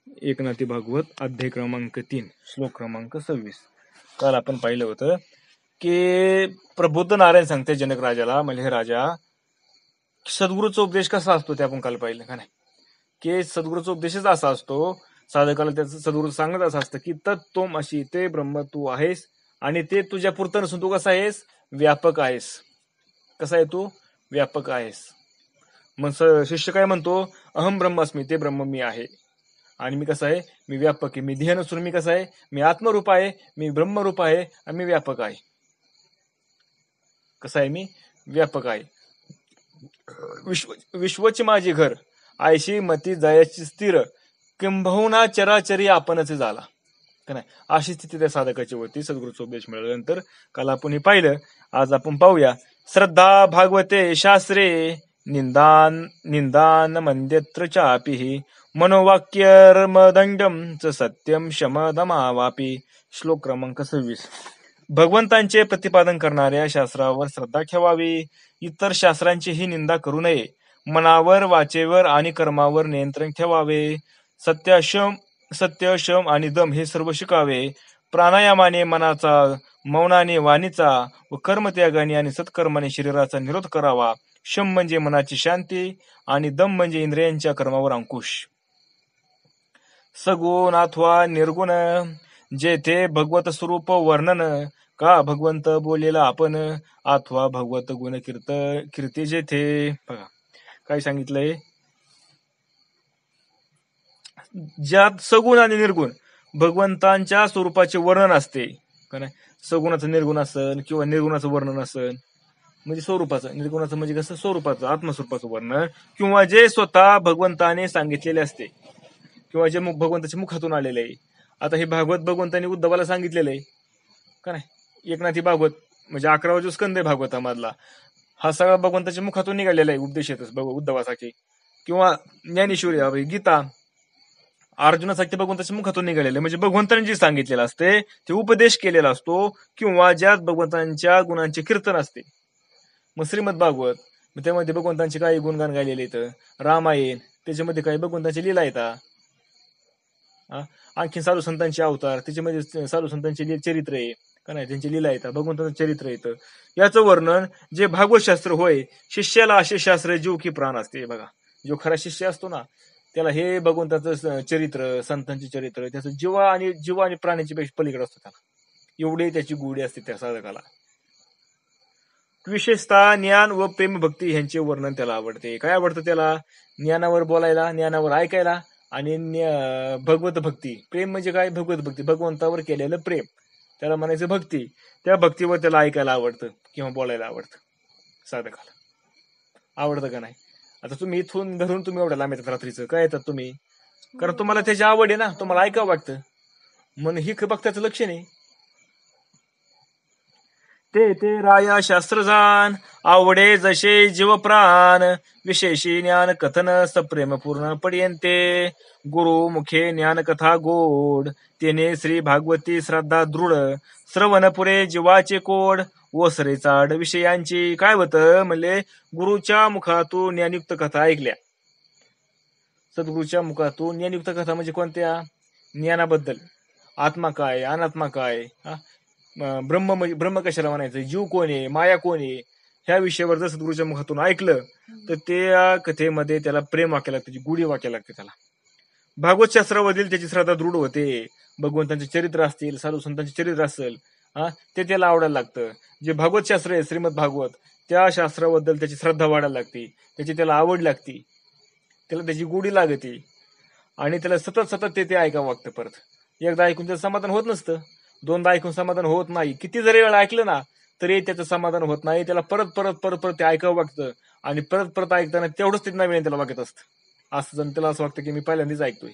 एकनाथी भागवत अध्याय क्रमांक 3 श्लोक क्रमांक 26. काल आपण पाहिलं होतं की प्रबुद्ध नारायण सांगते जनक राजाला, म्हणजे हे राजा सद्गुरूचा उपदेश कसा असतो ते आपण काल पाहिलं का नाही, की सद्गुरूचा उपदेशच असा असतो, साधकाला त्याचं सद्गुरू सांगत असं असतं की तत्त्वम अशी ते ब्रह्म तू आहेस आणि ते तुझ्या पुरतं नसून तू कसा आहेस, व्यापक आहेस. कसा आहे तू, व्यापक आहेस. मग शिष्य काय म्हणतो, अहम ब्रह्मास्मी, ते ब्रह्म मी आहे आणि मी कसं आहे, मी व्यापक आहे. मी ध्येय नसून मी कसं आहे, मी आत्मरूप आहे, मी ब्रह्मरूप आहे आणि मी व्यापक आहे. कसं आहे, मी व्यापक आहे. विश्वची माझी घर, आयशी मती जायची स्थिर, किंबहुना चराचरी आपणच झाला का नाही, अशी स्थिती त्या साधकाची होती सद्गुरूचा उपदेश मिळाल्यानंतर. काल आपण हे पाहिलं. आज आपण पाहूया. श्रद्धा भागवते शास्त्रे, निंदान निंदान मंद्यत्र चापि, मनोवाक्यर्मदंडम च सत्यम शमदमावापी. श्लोक क्रमांक 26. भगवंतांचे प्रतिपादन करणाऱ्या शास्त्रावर श्रद्धा ठेवावी, इतर शास्त्रांचीही निंदा करू नये. मनावर, वाचेवर आणि कर्मावर नियंत्रण ठेवावे. सत्य, शम आणि दम हे सर्व शिकावे. प्राणायामाने मनाचा, मौनाने वाणीचा व कर्मत्यागाने आणि सत्कर्माने शरीराचा निरोध करावा. शम म्हणजे मनाची शांती आणि दम म्हणजे इंद्रियांच्या कर्मावर अंकुश. सगुण अथवा निर्गुण, जेथे भगवत स्वरूप वर्णन, का भगवंत बोलेला आपण, अथवा भगवत गुण कीर्ती जेथे. बघा काय सांगितलंय, ज्यात सगुण आणि निर्गुण भगवंतांच्या स्वरूपाचे वर्णन असते का नाही. सगुणाचं निर्गुण असेल किंवा निर्गुणाचं वर्णन असेल, म्हणजे स्वरूपाचं, निर्गुणाचं म्हणजे कसं, स्वरूपाचं, आत्मस्वरूपाचं वर्णन, किंवा जे स्वतः भगवंताने सांगितलेले असते किंवा जे भगवंताच्या मुखातून आलेले आहे. आता हे भागवत भगवंतांनी उद्धवाला सांगितलेलं आहे का नाही. एकनाथी भागवत म्हणजे 11वा जो स्कंद आहे भागवतामधला, हा सगळा भगवंताच्या मुखातून निघालेला आहे उपदेश येतच उद्धवासाठी. किंवा ज्ञानेश्वरी, गीता अर्जुनासाठी भगवंताच्या मुखातून निघालेले, म्हणजे भगवंतांनी जे सांगितलेलं असते ते उपदेश केलेला असतो, किंवा ज्यात भगवंतांच्या गुणांचे कीर्तन असते. मग श्रीमद भागवत, त्यामध्ये भगवंतांचे काही गुणगान गायलेले इथं. रामायण, त्याच्यामध्ये काही भगवंतांची लीला येतात. आणखी साधू संतांचे अवतार, त्याच्यामध्ये साधू संतांचे चरित्र आहे का नाही, त्यांची लीला येतात, भगवंतांचं चरित्र येतं. याचं वर्णन जे भागवत शास्त्र होय, शिष्याला असे शास्त्र जीव की प्राण असते. बघा, जो खरा शिष्य असतो ना, त्याला हे भगवंताचं चरित्र, संतांचे चरित्र, त्याचं जीव आणि प्राण्याची पेक्षा पलीकडे असतो त्याला. एवढी त्याची गोडी असते त्या साधकाला. विशेषतः ज्ञान व प्रेम भक्ती यांचे वर्णन त्याला आवडते. काय आवडतं त्याला, ज्ञानावर बोलायला, ज्ञानावर ऐकायला आणि भगवत भक्ती. प्रेम म्हणजे काय, भगवत भक्ती, भगवंतावर केलेलं प्रेम, त्याला म्हणायचं भक्ती. त्या भक्तीवर त्याला ऐकायला आवडतं किंवा बोलायला आवडतं. साधकाला आवडतं का नाही. आता तुम्ही इथून धरून तुम्ही एवढ्या लांब येतात रात्रीचं, काय येतात तुम्ही, कारण तुम्हाला त्याची आवड आहे ना, तुम्हाला ऐकावं वाटतं, म्हणून ही भक्ताचं लक्षण आहे. ते राया शास्त्र जाण, आवडे जसे जीव प्राण, विशेषी ज्ञान कथन सप्रेम पूर्ण पर्यंते, गुरु मुखे ज्ञान कथा गोड, तेने श्री भागवती श्रद्धा दृढ, श्रवण पुरे जीवाचे कोड, ओसरे चाड विषयांची. काय होतं म्हणले, गुरुच्या मुखातून ज्ञानयुक्त कथा ऐकल्या. सद्गुरूच्या मुखातून ज्ञानयुक्त कथा म्हणजे कोणत्या, ज्ञानाबद्दल, आत्मा काय, अनात्मा काय, ब्रह्म कशाला म्हणायचं, जीव कोण आहे, माया कोण आहे, ह्या विषयावर जर सद्गुरूच्या मुखातून ऐकलं तर त्या कथेमध्ये त्याला प्रेम वाक्याला लागते, त्याची गुढी वाक्याला लागते. त्याला भागवत शास्त्रावरील त्याची श्रद्धा दृढ होते. भगवंतांचे चरित्र असतील, साधू संतांचे चरित्र असेल, ते त्याला आवडायला लागतं. जे भागवत शास्त्र आहे, श्रीमद भागवत, त्या शास्त्राबद्दल त्याची श्रद्धा वाढायला लागते, त्याची त्याला आवड लागते, त्याला त्याची गुढी लागते आणि त्याला सतत सतत ते ऐकावं वागतं. परत एकदा ऐकून त्याचं समाधान होत नसतं, दोनदा ऐकून समाधान होत नाही, किती जरी वेळा ऐकलं ना तरी त्याचं समाधान होत नाही. त्याला परत परत परत परत ते ऐकावं वागतं आणि परत परत ऐकताना तेवढंच ते नवीन त्याला वागत असतं. असं जण त्याला असं वाटतं की मी पहिल्यांदाच ऐकतोय.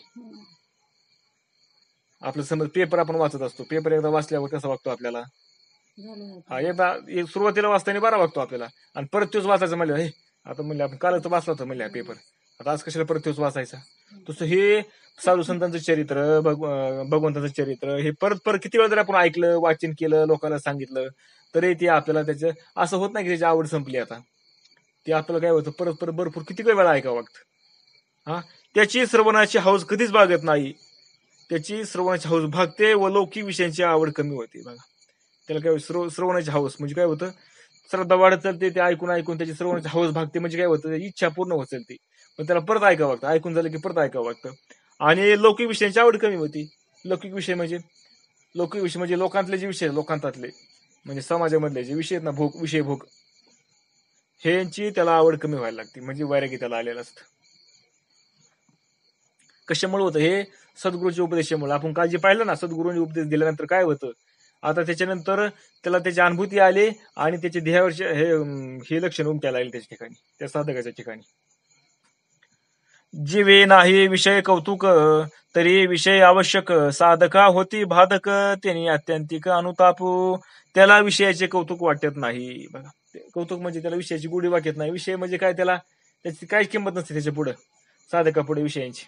आपलं समज पेपर आपण वाचत असतो, पेपर एकदा वाचल्यावर कसा वागतो आपल्याला, एकदा सुरुवातीला वाचताना बरा वागतो आपल्याला, आणि परत तोच वाचायचं म्हणलं, हे आता म्हणलं आपण कालच वाचला होता म्हणलं पेपर, आता आज कशाला परत तोच वाचायचा. तसं हे साधू संतांचं चरित्र, भगवंताचं चरित्र, हे परत परत किती वेळा जर आपण ऐकलं, वाचन केलं, लोकांना सांगितलं, तरी ते आपल्याला त्याचं असं होत नाही की त्याची आवड संपली. आता ते आपल्याला काय होतं, परत परत भरपूर किती वेळा ऐकावं वाटतं. त्याची श्रवणाची हौस कधीच भागत नाही. त्याची श्रवणाची हौस भागते व लौकिक विषयांची आवड कमी होते. बघा, त्याला काय श्रवणाची हौस म्हणजे काय होतं, श्रद्धा वाढत चालते, ते ऐकून ऐकून त्याची श्रवणाची हौस भागते. म्हणजे काय होतं, इच्छा पूर्ण होत चालते, पण त्याला परत ऐकावं लागतं. ऐकून झालं की परत ऐकावं लागतं. आणि लौकिक विषयांची आवड कमी होती. लौकिक विषय म्हणजे लोकांतले जे विषय, लोकांतातले म्हणजे समाजामधले जे विषय आहेत ना, विषय भोग, ह्यांची त्याला आवड कमी व्हायला लागते. म्हणजे वैराग्य त्याला आलेलं असतं. कशामुळे होतं हे? सद्गुरूच्या उपदेशामुळे. आपण काल जे पाहिलं ना, सद्गुरूंनी उपदेश दिल्यानंतर काय होतं, आता त्याच्यानंतर त्याला त्याची अनुभूती आली आणि त्याच्या देहावरचे हे लक्षण उमटायला लागले त्याच्या ठिकाणी, त्या साधकाच्या ठिकाणी. जीवे नाही विषय कौतुक, तरी विषय आवश्यक. साधका होती बाधक, त्यांनी अत्यंतिक अनुतापू. त्याला विषयाचे कौतुक वाटत नाही. बघा, कौतुक म्हणजे त्याला विषयाची गोडी वाटत नाही. विषय म्हणजे काय, त्याला त्याची काही किंमत नसते त्याच्या पुढं, साधका पुढे विषयांची.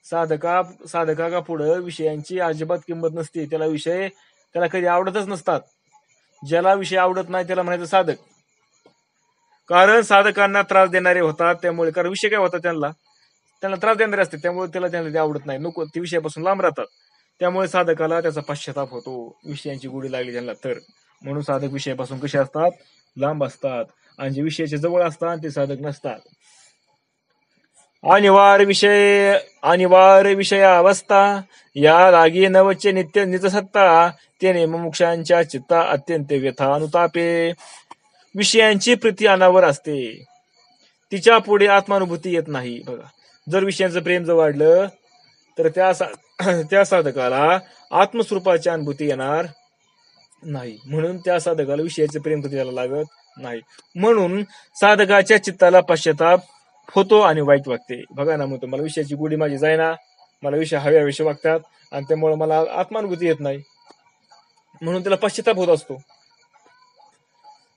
साधका पुढे विषयांची अजिबात किंमत नसते. त्याला विषय त्याला कधी आवडतच नसतात. ज्याला विषय आवडत नाही त्याला म्हणायचं साधक. कारण साधकांना त्रास देणारे होतात, त्यामुळे. कारण विषय काय होता, त्यांना त्रास देणारे असते, त्यामुळे त्यांना ते आवडत नाही, नको, ते विषयापासून लांब राहतात. त्यामुळे साधकाला त्याचा पश्चाताप होतो, विषयांची गोडी लागली त्यांना तर. म्हणून साधक विषयापासून कसे असतात, लांब असतात. आणि जे विषयाच्या जवळ असतात ते साधक नसतात. अनिवार्य विषय अवस्था, या लागी नवचे नित्य निजसत्ता. त्याने मुमुक्षांच्या चित्ता अत्यंत व्यथा अनुतापे. विषयांची प्रीती अनावर असते, तिच्या पुढे आत्मानुभूती येत नाही. बघा, जर विषयांचं प्रेम जर वाढलं तर त्या साधकाला आत्मस्वरूपाची अनुभूती येणार नाही. म्हणून त्या साधकाला विषयाचे प्रेम कधी त्याला लागत नाही. म्हणून साधकाच्या चित्ताला पश्चाताप होतो आणि वाईट वागते. बघा ना, म्हणतो मला विषयाची गोडी माझी जायना, मला विषय हव्या विषय वागतात आणि त्यामुळे मला आत्मानुभूती येत नाही, म्हणून त्याला पश्चाताप होत असतो.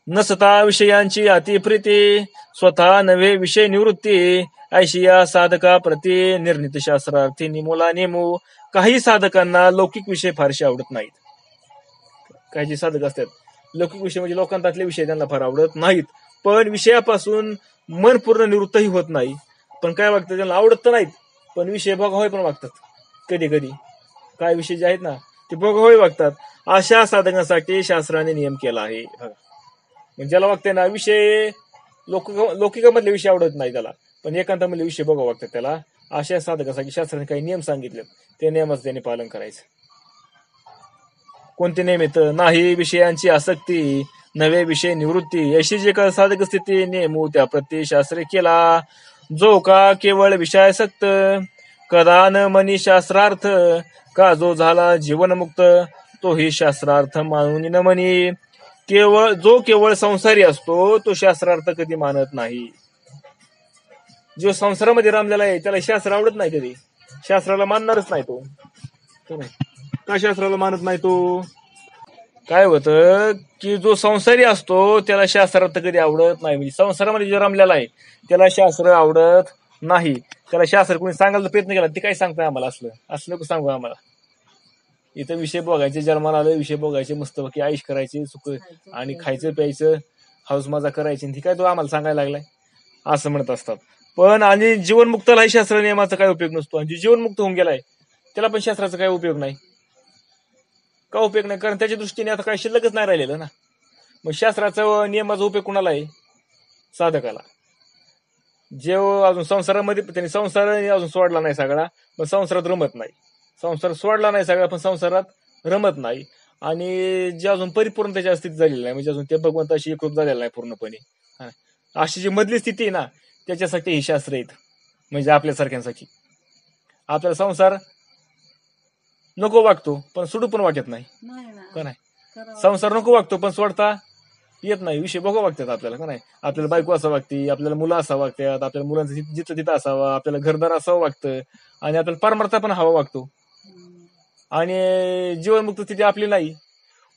नसता विषयांची अतिप्रीती, स्वतः नव्हे विषय निवृत्ती. ऐशिया साधका प्रती निर्णित शास्त्रार्थी निमोला नेमू. काही साधकांना लौकिक विषय फारसे आवडत नाहीत. काही जे साधक असतात, लौकिक विषय म्हणजे लोकांतातले विषय त्यांना फार आवडत नाहीत, पण विषयापासून मन पूर्ण निवृत्तही होत नाही. पण काय वागतं, त्यांना आवडत तर नाहीत, पण विषय भोगावे पण वागतात. कधी कधी काय विषय जे आहेत ना ते भोगावे वागतात. अशा साधकांसाठी शास्त्राने नियम केला आहे. म्हणजे ज्याला वागते ना विषय, लौकिकामधले विषय आवडत नाही त्याला, पण एकांतामधले विषय बघावं वागतात त्याला, अशा साधकासाठी शास्त्राने काही नियम सांगितले, ते नियमाचं त्याने पालन करायचं. कोणते नियम येत? नाही विषयांची आसक्ती, नवे विषय निवृत्ती. अशी जे का साधक स्थिती नेमू त्या प्रती शास्त्र केला. जो का केवळ विषयासक्त, कदा न मनी शास्त्रार्थ. का जो झाला जीवनमुक्त, तोही शास्त्रार्थ मानून न मनी. जो केवळ संसारी असतो तो शास्त्रार्थ कधी मानत नाही. जो संसारामध्ये रमलेला आहे त्याला शास्त्र आवडत नाही, कधी शास्त्राला मानणारच नाही तो. का शास्त्राला मानत नाही तो? काय होतं की जो संसारी असतो त्याला शास्त्रार्थ कधी आवडत नाही. म्हणजे संसारामध्ये जो रमलेला आहे त्याला शास्त्र आवडत नाही. त्याला शास्त्र कोणी सांगायला प्रयत्न केला, ते काय सांगताय आम्हाला, असलं नको सांगू आम्हाला. इथं विषय बघायचे, जन्माला आलं विषय बघायचे, मस्त बाकी आयुष करायचे, सुख आणि खायचं प्यायचं, हाऊस मजा करायची, ती काय तो आम्हाला सांगायला लागलाय, असं म्हणत असतात. पण आणि जीवनमुक्तालाही शास्त्र नियमाचा काय उपयोग नसतो. आणि जीवनमुक्त होऊन गेलाय त्याला पण शास्त्राचा काय उपयोग नाही. का उपयोग नाही? कारण त्याच्या दृष्टीने आता काय शिल्लकच नाही राहिलेलं ना. मग शास्त्राचा नियमाचा उपयोग कुणाला आहे? साधकाला. जेव्हा अजून संसारामध्ये त्यांनी संसार अजून सोडला नाही सगळा, पण संसारात रमत नाही. संसार सोडला नाही सगळा, पण संसारात रमत नाही. आणि जे अजून परिपूर्ण त्याच्या स्थिती झालेली नाही, म्हणजे अजून ते भगवंताशी एकरूप झालेला नाही पूर्णपणे, अशी जी मधली स्थिती आहे ना, त्याच्यासाठी ही शास्त्र आहेत. म्हणजे आपल्यासारख्यांसाठी. आपल्याला संसार नको वागतो पण सोडू पण वाटत नाही, का नाही? संसार नको वागतो पण सोडता येत नाही. विषय बघा वागतात आपल्याला, का नाही? आपल्याला बायको असं वागते, आपल्याला मुलं असं वागतात, आपल्याला मुलांचं जिथं तिथं असावं, आपल्याला घरदार असावं वागतं, आणि आपल्याला परमार्थ पण हवा वागतो. आणि जीवनमुक्त स्थिती आपली नाही.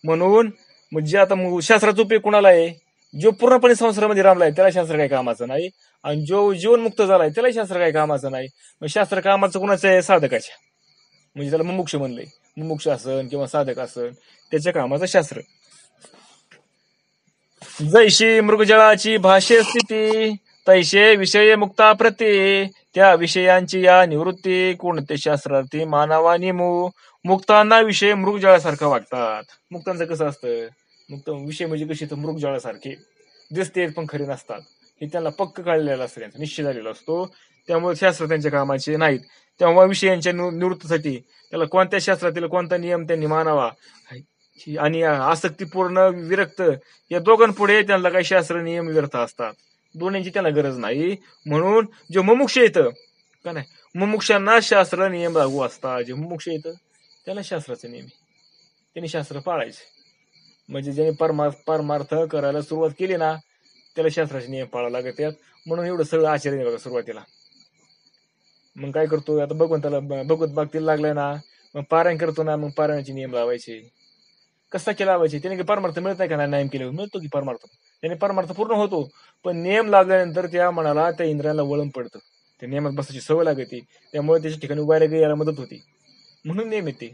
म्हणून म्हणजे आता शास्त्राचा उपयोग कुणाला आहे? जो पूर्णपणे संसारामध्ये रामलाय त्याला शास्त्र काही कामाचं नाही, आणि जो जीवनमुक्त झालाय त्याला शास्त्र काही कामाचं नाही. मग शास्त्र कामाचं कुणाचं आहे? साधकाच्या. म्हणजे त्याला मुमुक्ष म्हणलंय. मुमुक्ष असन किंवा साधक असन त्याच्या कामाचं शास्त्र. जैशी मृगजळाची भाष्य स्थिती, तैशे विषय मुक्ता प्रती त्या विषयांची या निवृत्ती कोणते शास्त्रार्थी मानवा नेमू. मुक्तांना विषय मृगजळासारखं वाटतात. मुक्तांचं कसं असतं, मुक्त विषय म्हणजे कशी तर मृगजळासारखे दिसते पण खरे नसतात. हे त्यांना पक्क कळलेलं असतं, त्यांचा निश्चय झालेला असतो. त्यामुळे शास्त्र त्यांच्या कामाचे नाहीत. तेव्हा विषयांच्या निवृत्तीसाठी त्याला कोणत्या शास्त्रातील कोणता नियम त्यांनी मानावा आणि आसक्तीपूर्ण विरक्त या दोघांपुढे त्यांना काही शास्त्र नियम व्यर्थ असतात. दोन्हींची त्यांना गरज नाही. म्हणून जे मुमुक्ष येतं का नाही, मुमुक्षांना शास्त्र नियम लागू असतात. जे मुमुक्ष येतं त्याला शास्त्राचे नियम त्यांनी शास्त्र पाळायचे. म्हणजे ज्याने परमार्थ करायला सुरुवात केली ना त्याला शास्त्राचे नियम पाळावे लागतात. म्हणून एवढं सगळं आचार्य बघा सुरुवातीला. मग काय करतो आता भगवंताला भगवत भक्तीला लागलाय ना, मग पारायण करतो ना, मग पारायणाचे नियम लावायचे. कसा केला लावायचे, त्याने परमार्थ मिळत नाही का, नाही केल्यावर मिळतो की परमार्थ, त्याने परमार्थ पूर्ण होतो. पण नियम लागल्यानंतर त्या मनाला त्या इंद्रियाला वळण पडतं, त्या नियमात बसायची सवय लागते. त्यामुळे त्याच्या ठिकाणी वैराग्य यायला मदत होती. म्हणून नियम येते.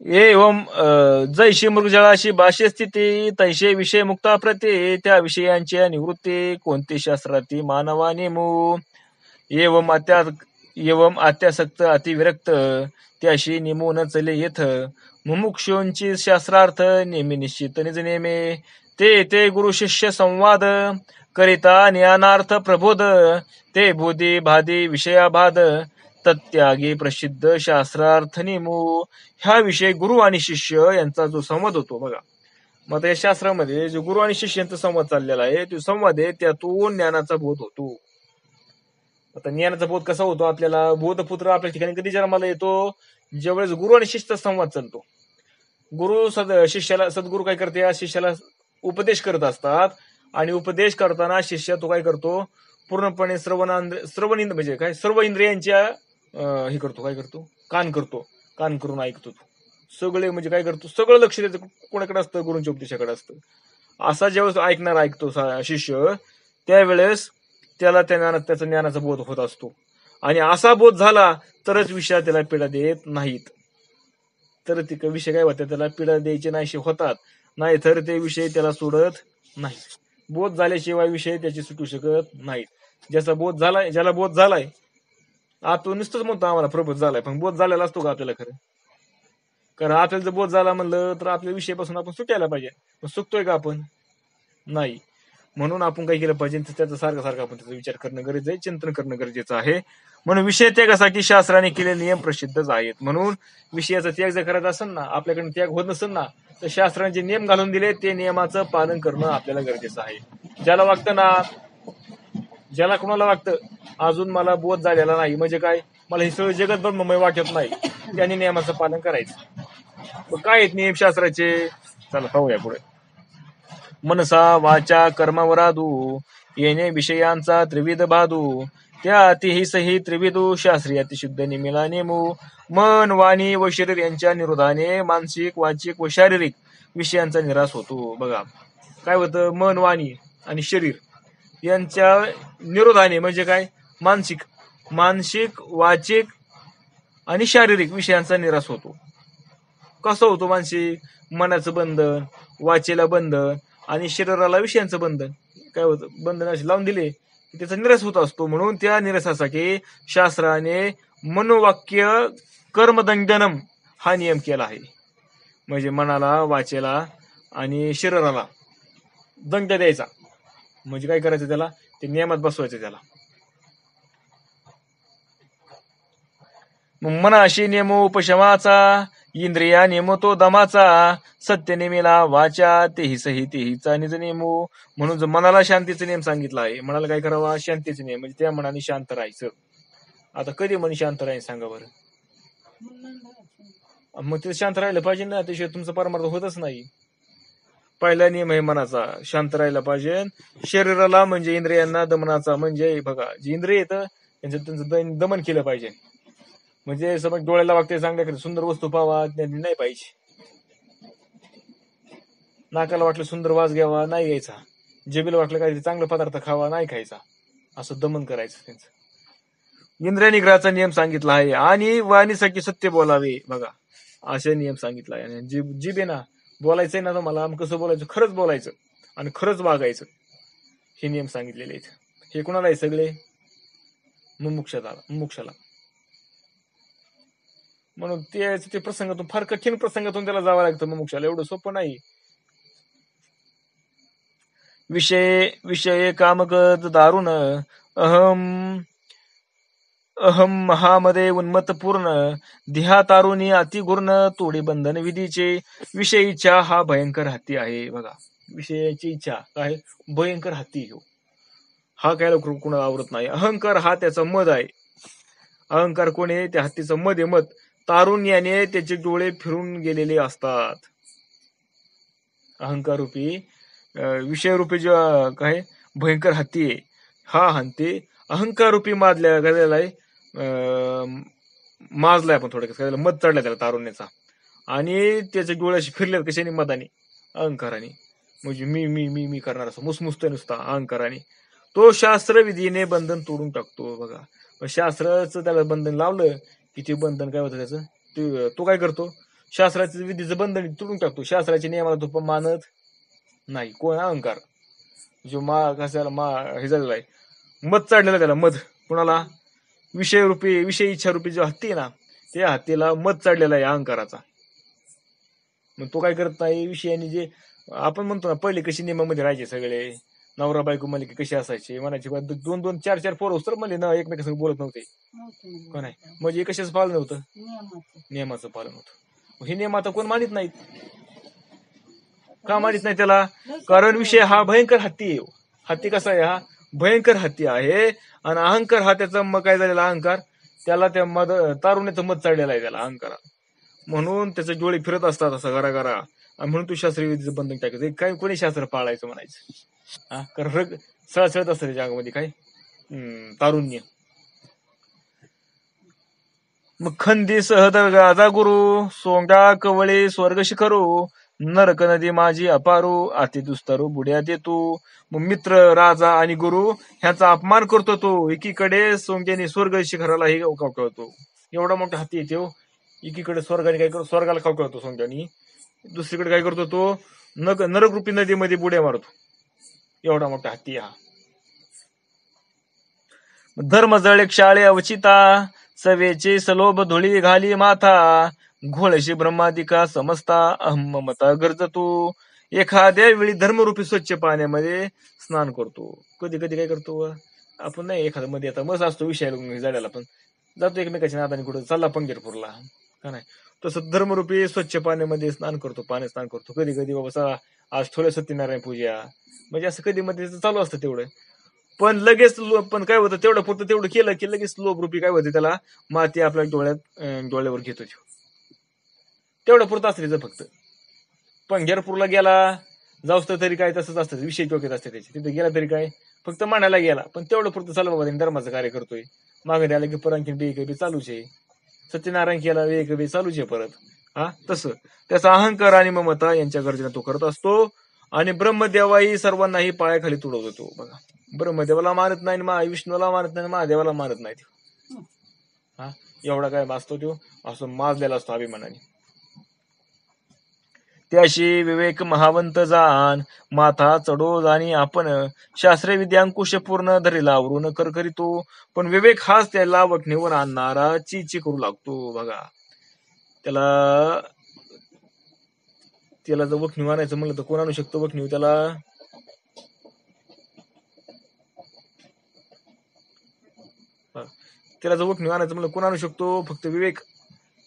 एवं जैशी मृगजळाशी बाह्य स्थिती तैशे विषय मुक्ता प्रते त्या विषयांच्या निवृत्ती कोणती शास्त्रार्थी मानवा नेमू. एवं अत्यासक्त अतिविरक्त त्याशी नेमू न चले येथ मुमुक्षूंची शास्त्रार्थ नेहमी निश्चित निज नेमे. ते गुरु शिष्य संवाद करिता ज्ञानार्थ प्रबोध ते बोधी भादी विषयाबाध तत्यागी प्रसिद्ध शास्त्रार्थ नेमू. ह्या विषय गुरु आणि शिष्य यांचा जो संवाद होतो बघा. मग आता या शास्त्रामध्ये जो गुरु आणि शिष्य यांचा संवाद चाललेला आहे तो संवाद आहे, त्यातून ज्ञानाचा बोध होतो. आता ज्ञानाचा बोध कसा होतो आपल्याला, बोधपुत्र आपल्या ठिकाणी कधी जन्माला येतो, ज्यावेळेस गुरु आणि शिष्याचा संवाद चालतो. गुरु शिष्याला, सद्गुरु काय करते, शिष्याला उपदेश करत असतात. आणि उपदेश करताना शिष्य तो काय करतो, पूर्णपणे श्रवण म्हणजे काय, सर्व इंद्रियांच्या हे करतो, काय करतो, कान करून ऐकतो. सगळे म्हणजे काय करतो, सगळं लक्ष त्याचं कोणाकडे असतं, गुरूंच्या उपदेशाकडे असतं. असा ज्यावेळेस ऐकतो शिष्य, त्यावेळेस त्याला त्याचा ज्ञानाचा बोध होत असतो. आणि असा बोध झाला तरच विषय त्याला पीडा देत नाहीत. तर ते विषय काय होतात, त्याला पीडा द्यायचे नाहीशी होतात, नाही तर ते विषय त्याला सोडत नाही. बोध झाल्याशिवाय विषय त्याची सुटू शकत नाहीत. ज्याला बोध झालाय, तो नुसतंच म्हणतो आम्हाला प्रबोध झालाय, पण बोध झालेला असतो का आपल्याला खरं? कारण आपल्याला जर बोध झाला म्हणलं तर आपल्या विषयापासून आपण सुटायला पाहिजे, पण सुटतोय का आपण? नाही. म्हणून आपण काय केलं पाहिजे, त्याचा सारखं आपण त्याचा विचार करणं गरजेचं आहे, चिंतन करणं गरजेचं आहे. म्हणून विषय त्यागासाठी शास्त्राने केलेले नियम प्रसिद्धच आहेत. म्हणून विषयाचा त्याग जर करायचा असेल ना, आपल्याकडे त्याग होत नसेल ना, तर शास्त्राने जे नियम घालून दिले ते नियमाचं पालन करणं आपल्याला गरजेचं आहे. ज्याला वाटतं ना, ज्याला कोणाला वाटतं अजून मला बोध झालेला नाही, म्हणजे काय, मला हे सगळं जगत ब्रह्ममय वाटत नाही, त्यांनी नियमाचं पालन करायचं. मग काय आहेत नियम शास्त्राचे, चला पाहूया पुढे. मनसा वाचा कर्मवरादू येणे विषयांचा त्रिविध बाधू त्या अतिही सही त्रिविधू शास्त्रीय अतिशुद्ध निमिला नेमू. मन वाणी व शरीर यांच्या निरोधाने मानसिक वाचिक व शारीरिक विषयांचा निराश होतो. बघा काय होतं, मन वाणी आणि शरीर यांच्या निरोधाने म्हणजे काय, मानसिक वाचिक आणि शारीरिक विषयांचा निराश होतो. कसं होतो, मानसिक मनाचं बंधन, वाचेला बंधन आणि शरीराला विषयांचं बंधन, काय होतं, बंधन असे लावून दिले की त्याचा निराश होत असतो. म्हणून त्या निराशासाठी शास्त्राने मनोवाक्य कर्मदंडनम हा नियम केला आहे. म्हणजे मनाला, वाचेला आणि शरीराला दंड द्यायचा. म्हणजे काय करायचं, त्याला ते नियमात बसवायचं. त्याला मग मनाशी नेमो उपशमाचा, इंद्रिया नेमो तो दमाचा, सत्य नेमेला वाचा तेही सही तेहीचा निज नेमो. म्हणून जर मनाला शांतीचा नियम सांगितला आहे, मनाला काय करावा, शांतीचा नियम, म्हणजे त्या मनाने शांत राहायचं. आता कधी मन शांत राहील सांगा बरं? मग ते शांत राहिलं पाहिजे ना, त्याशिवाय तुमचा परमार्थ होतच नाही. पहिला नियम आहे मनाचा, शांत राहायला पाहिजे. शरीराला म्हणजे इंद्रियांना दमनाचा, म्हणजे बघा जे इंद्रिय येतं त्यांचं दमन केलं पाहिजे. म्हणजे समज डोळ्याला वागते चांगल्या सुंदर वस्तू पाहावा नाही पाहिजे, नाकाला वाटलं सुंदर वास घ्यावा नाही घ्यायचा, जिभेला वाटलं काहीतरी चांगला पदार्थ खावा नाही खायचा, असं दमन करायचं त्यांचं. इंद्रिय निग्रहाचा नियम सांगितला आहे. आणि वाणीसाठी सत्य बोलावे, बघा असे नियम सांगितला आहे. जिभे ना बोलायचंय ना तुम्हाला, कसं बोलायचं, खरंच बोलायचं. आणि खरंच वागायचं, हे नियम सांगितलेले आहेत. हे कोणाला आहे? सगळे मुमुक्षाला. म्हणून ते प्रसंगातून, फार कठीण प्रसंगातून त्याला जावं लागतं मुमुक्षाला, एवढं सोपं नाही. विषय कामगत दारुण अहम अहम महामदे उन्मत्त पूर्ण धिहा तारुणी अति गुर्ण तोडी बंधन विधीचे. विषय इच्छा हा भयंकर हत्ती आहे. बघा, विषयाची इच्छा काय भयंकर हत्ती हो. हा काय लोक कुणाला आवडत नाही. अहंकार हा त्याचा मद आहे. अहंकार कोण आहे? त्या हत्तीचं मद आहे, मद. तारुण्याने त्याचे डोळे फिरून गेलेले असतात. अहंकार रूपी विषय रूपी जो काय भयंकर हत्ती आहे, हा हत्ती अहंकार रूपी गेलेला आहे. माजलाय आपण थोडक्यात, मध चढलाय त्याला तारुण्याचा, आणि त्याचे डोळे असे फिरले कशाने? मदाने, अहंकाराने. म्हणजे मी मी मी मी करणार असं मुसमुसतोय नुसता अहंकाराने. तो शास्त्रविधीने बंधन तोडून टाकतो. बघा, पण शास्त्राचं त्याला बंधन लावलं की ते बंधन काय होतं त्याचं? तो काय करतो? शास्त्राचं विधीचं बंधन तोडून टाकतो. शास्त्राच्या नियमाला तो पण मानत नाही. कोण? अहंकार. जो कशाला हे झालेला आहे, मध चढलेला त्याला, मध. कुणाला? विषय इच्छा रूपी जो हत्ती आहे ना, त्या हत्तीला मध चढलेला आहे अहंकाराचा. मग तो काय करत नाही? विषयाने जे आपण म्हणतो ना, पहिले कशी नियमामध्ये राहायचे सगळे, नवरा बायको म्हणले की कसे असायचे, म्हणायचे 2-2 4-4 पोरं तर म्हणले ना, एकमेकांसंग बोलत नव्हते. कोण आहे? म्हणजे कशाचं पालन नव्हतं? नियमाचं पालन होतं. हे नियम आता कोण मानित नाहीत. का मानित नाही त्याला? कारण विषय हा भयंकर हत्ती आहे. हत्ती कसा आहे? हा भयंकर हत्ती आहे. आणि अहंकार हा त्याचा मग काय झालेला? अहंकार त्याला त्या तारुण्याचं मध चढलेला आहे त्याला, अहंकारा. म्हणून त्याचे डोळे फिरत असतात असं घरा. म्हणून तू शास्त्रविधीचं बंधन टाकायचं. काय कोणी शास्त्र पाळायचं म्हणायचं? कारण रग सळसळत असतं त्याच्या अंगामध्ये काय तारुण्य. मग खंदी सहदर गाजा गुरु सोंगा कवळे स्वर्ग शिखरू नरक नदी माझी अपारू अति दुस्तरू बुड्या देतो. मग मित्र, राजा आणि गुरु ह्याचा अपमान करतो तो. एकीकडे सोंग्याने स्वर्ग शिखरालाही कवकळतो. एवढा मोठा हाती येते हो. एकीकडे स्वर्गाने काय करतो? स्वर्गाला कवकळतो सोंग्यानी. दुसरीकडे काय करतो तो? नरकरूपी नदीमध्ये बुड्या मारतो. एवढा मोठा हत्ती हा. धर्म जळे क्षाळे अवचिता सवेचे सलोभ धुळी घाली माथा घोळशी ब्रह्मादिका समजता अहममता गरजतो. एखाद्या वेळी धर्मरूपी स्वच्छ पाण्यामध्ये स्नान करतो. कधी कधी काय करतो आपण? नाही, एखाद्या मध्ये आता मस्त असतो विषय जाड्याला, पण जातो एकमेकाच्या नादाने कुठं, चालला पंढरपूरला का नाही, तसं धर्मरूपी स्वच्छ पाण्यामध्ये स्नान करतो. कधी कधी बाबा चला आज थोडं सत्यनारायण पूजा, म्हणजे असं कधी मध्ये चालू असतं तेवढं. पण लगेच पण काय होतं, तेवढं पुरतं तेवढं केलं की लगेच लोभरूपी काय होतं, त्याला माती आपल्या डोळ्यावर घेतो. तेवढं पुरतं असतं फक्त. पंढरपूरला गेला जाऊस तरी काय तसंच असतं, विषय टोकेत असते त्याचे. तिथे गेला तरी काय फक्त मानायला गेला, पण तेवढं पुरतं चालू बाबा धर्माचं कार्य करतोय. मागे आलं की परंकीन बे चालूच आहे. सत्यनारायण केला वे चालूच आहे परत. तसं त्याचा अहंकार आणि ममता यांच्या गरजेने तो करत असतो. आणि ब्रह्मदेवाही सर्वांनाही पायाखाली तुडवतो तो. बघा, ब्रह्मदेवाला मानत नाही, विष्णूला मानत नाही, महादेवाला मानत नाही. एवढा काय वाचतो तो, असं माजलेला असतो अभिमानाने. त्याशी विवेक महावंत जाण माथा चढो जाणी आपण शास्त्रे विद्यांकुश पूर्ण धरीला आवरून कर करीतो. पण विवेक हाच त्याला वठणीवर आणणारा ची करू लागतो. बघा, त्याला जर वखणी आणायचं म्हणलं तर कोण आणू शकतो वखणी? त्याला जर वखणी आणायचं म्हणलं कोण आणू शकतो? फक्त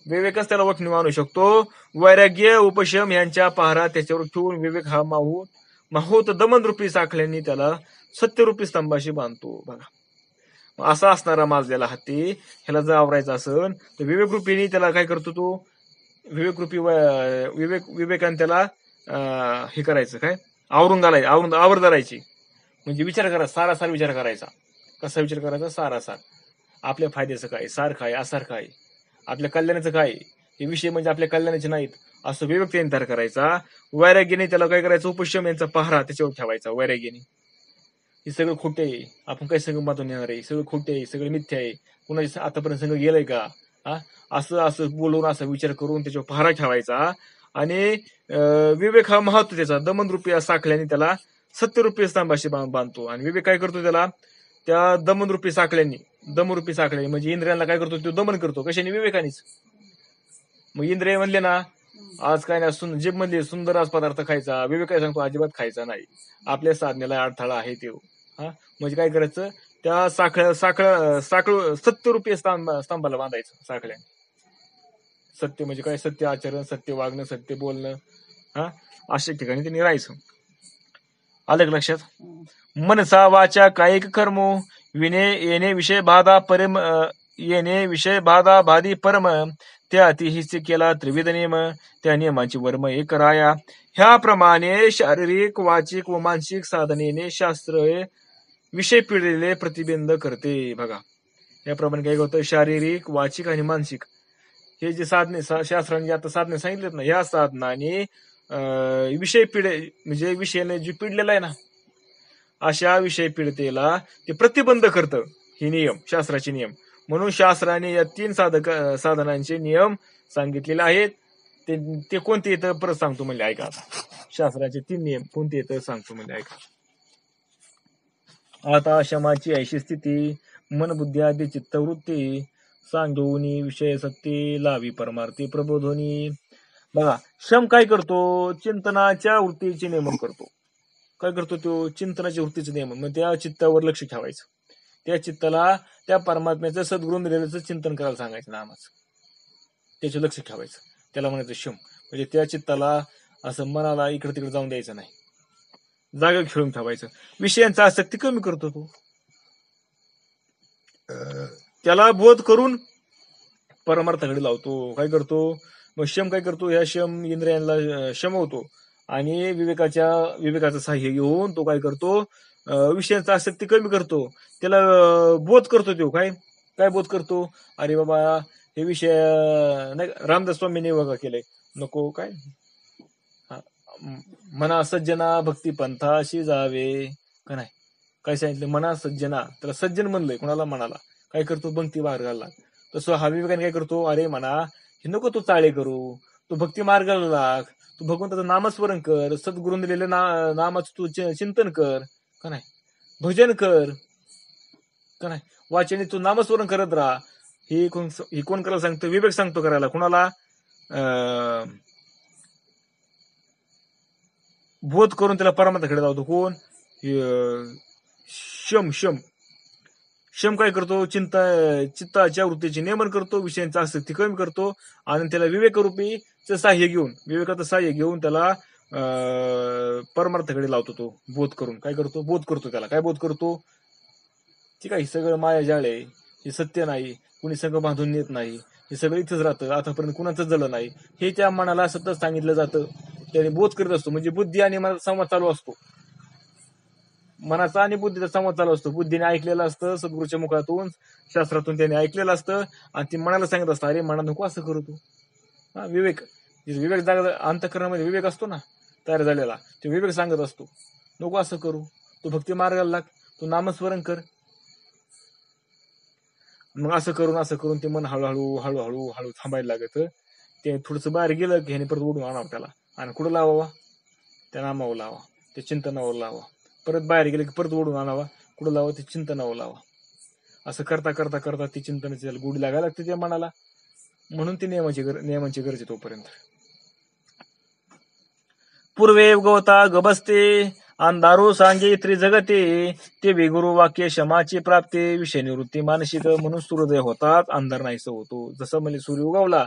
विवेकच त्याला वखणी आणू शकतो. वैराग्य उपशम यांच्या पहारा त्याच्यावर ठेवून विवेक हा माहूत दमन रूपी साखळ्यांनी त्याला सत्यरूपी स्तंभाशी बांधतो. बघा, असा असणारा माजलेला हत्ती ह्याला जर आवरायचा असेल तर विवेक रूपीने त्याला काय करतो तो? विवेकाने त्याला हे करायचं काय? आवर धरायची. म्हणजे विचार करायचा, सारासार विचार करायचा. कसा विचार करायचा? सारासार. आपल्या फायद्याचं काय, सारखं आहे, असारखं आहे, आपल्या कल्याणाचं काय, हे विषय म्हणजे आपल्या कल्याणाचे नाहीत, असं विवेक त्याने तयार करायचा. वैराग्याने त्याला काय करायचं? उपशम यांचा पहारा त्याच्यावर ठेवायचा. वैराग्याने हे सगळं खोटे आहे, आपण काही संघ मातून येणार आहे, सगळं खोटे आहे, सगळं मिथ्या आहे, कुणाच्या आतापर्यंत संघ गेलंय का? असं बोलून, असा विचार करून त्याच्यावर पहारा ठेवायचा. आणि विवेक हा महत्व त्याचा दमन रूपी साखल्याने त्याला सत्यरूपी स्तंभाशी बांधतो. आणि विवेक काय करतो त्याला त्या दमनरूपी साखळ्यांनी म्हणजे इंद्रियांना काय करतो तो दमन करतो. कशाने? विवेकानेच. मग इंद्रिय म्हणले ना आज काय नाही जीभ म्हणले सुंदर आज पदार्थ खायचा, विवेक काय सांगतो अजिबात खायचा नाही, आपल्या साधनेला अडथळा आहे ते. म्हणजे काय करायचं त्या साखळ सत्यरूपी स्तंभाला बांधायचं साखळ्या. सत्य म्हणजे काय? सत्य आचरण, सत्य वागणं, सत्य बोलणं, अशा ठिकाणी त्यांनी राहायचं. आलं का लक्षात? मनसा वाचा कायिक कर्म विने येणे विषय बाधा परम येणे विषय बाधा बाधी परम त्या अतिहिच केला त्रिविध नियम त्या नियमांची वर्म एक राया. ह्याप्रमाणे शारीरिक वाचिक व मानसिक साधनेने शास्त्र विषय पिढलेले प्रतिबंध करते. बघा याप्रमाणे काय होतं? शारीरिक वाचिक आणि मानसिक हे जे साधने शास्त्राने आता साधने सांगितलेत ना, ह्या साधनाने विषय पिढे म्हणजे विषयाने जे पिडलेला आहे ना अशा विषय पीडितेला ते प्रतिबंध करतं. हे नियम शास्त्राचे नियम. म्हणून शास्त्राने या 3 साधनांचे नियम सांगितलेले आहेत. ते कोणते येतं परत सांगतो म्हणजे ऐका. आता शास्त्राचे 3 नियम कोणते येतं सांगतो म्हणजे ऐका. आता शमाची ऐशी स्थिती मन बुद्धी आदी चित्तवृत्ती सांगोनी विषय सत्य लावी परमार्थी प्रबोधोनी. बघा शम काय करतो? चिंतनाच्या वृत्तीचे नियमन करतो. काय करतो तो? चिंतनाच्या वृत्तीचे नियमन. मग त्या चित्तावर लक्ष ठेवायचं. त्या चित्ताला त्या परमात्म्याचं सद्गुण दिलेलं चिंतन करायला सांगायचं नामाचं. त्याचे लक्ष ठेवायचं. त्याला म्हणायचं शम. म्हणजे त्या चित्ताला असं मनाला इकडे तिकडे जाऊन द्यायचं नाही, जागा खेळून ठेवायचं. विषयांचा आसक्ती कमी करतो तो. त्याला बोध करून परमार्थाकडे लावतो. काय करतो? मग शम काय करतो? ह्या शम इंद्रियांना शमवतो आणि विवेकाचं सहाय्य घेऊन तो काय करतो? विषयांचा आसक्ती कमी करतो. त्याला बोध करतो. तो काय बोध करतो? अरे बाबा हे विषय नाही. रामदास स्वामींनी बघा केलंय नको काय मना सज्जना भक्ती पंथाशी जावे का नाही. काय सांगितलं? मना सज्जना. त्याला सज्जन म्हणलंय कोणाला? मनाला. काय करतो? भक्ती मार्गाला लाग. तसं हा विवेकाने काय करतो? अरे म्हणा हे नको तू चाळे करू, तू भक्ती मार्गाला लाग, तू भगवंताचं नामस्मरण कर, सद्गुरून दिलेलं नामाचं तू चिंतन कर का नाही, भजन कर का नाही, वाचने तू नामस्मरण करत राहा. ही कोण करायला सांगतो? विवेक सांगतो करायला. कुणाला? बोध करून त्याला परमार्थाकडे लावतो. कोण? शम काय करतो? चित्ताच्या वृत्तीचे नियमन करतो, विषयांचा आसक्ती कमी करतो आणि त्याला विवेकाचं सहाय्य घेऊन त्याला परमार्थाकडे लावतो. तो बोध करून काय करतो? बोध करतो. त्याला काय बोध करतो? ठीक आहे, हे सगळं माया जाळ आहे, हे सत्य नाही, कुणी सगळं बांधून नेत नाही, हे सगळं इथंच राहतं, आतापर्यंत कुणाचंच झालं नाही, हे त्या मनाला सतत सांगितलं जातं. त्याने बोध करत असतो. म्हणजे बुद्धी आणि मनाचा संवाद चालू असतो. मनाचा आणि बुद्धीचा संवाद चालू असतो. बुद्धीने ऐकलेलं असतं सद्गुरूच्या मुखातून, शास्त्रातून त्याने ऐकलेलं असतं आणि ती मनाला सांगत असतं अरे मना नको असं करू तू. विवेक जागा अंतःकरणामध्ये विवेक असतो ना तयार झालेला, तो विवेक सांगत असतो नको असं करू, तू भक्ती मार्गाला लाग, तू नामस्मरण कर. मग असं करून ते मन हळूहळू थांबायला लागत. ते थोडस बाहेर गेलं की ह्याने परत उडून आणावं त्याला आणि कुठं लावावा? त्या नामावर लावा, त्या चिंतनावर लावा. परत बाहेर गेले की परत ओढून आणावा, कुठं लावा? ते चिंतनावर लावा. असं करता करता करता ती चिंतनाची गुढी लागायला लागते त्या मनाला. म्हणून ती नियमांची गरज आहे तोपर्यंत. पूर्वे गवता गबसते अंधारू सांगे त्रिजगते ते वेगुरु वाक्य क्षमाची प्राप्ती विषय निवृत्ती मानसिक. म्हणून सूर्योदय होतात अंधार नाहीसा होतो. जसं म्हणजे सूर्य उगवला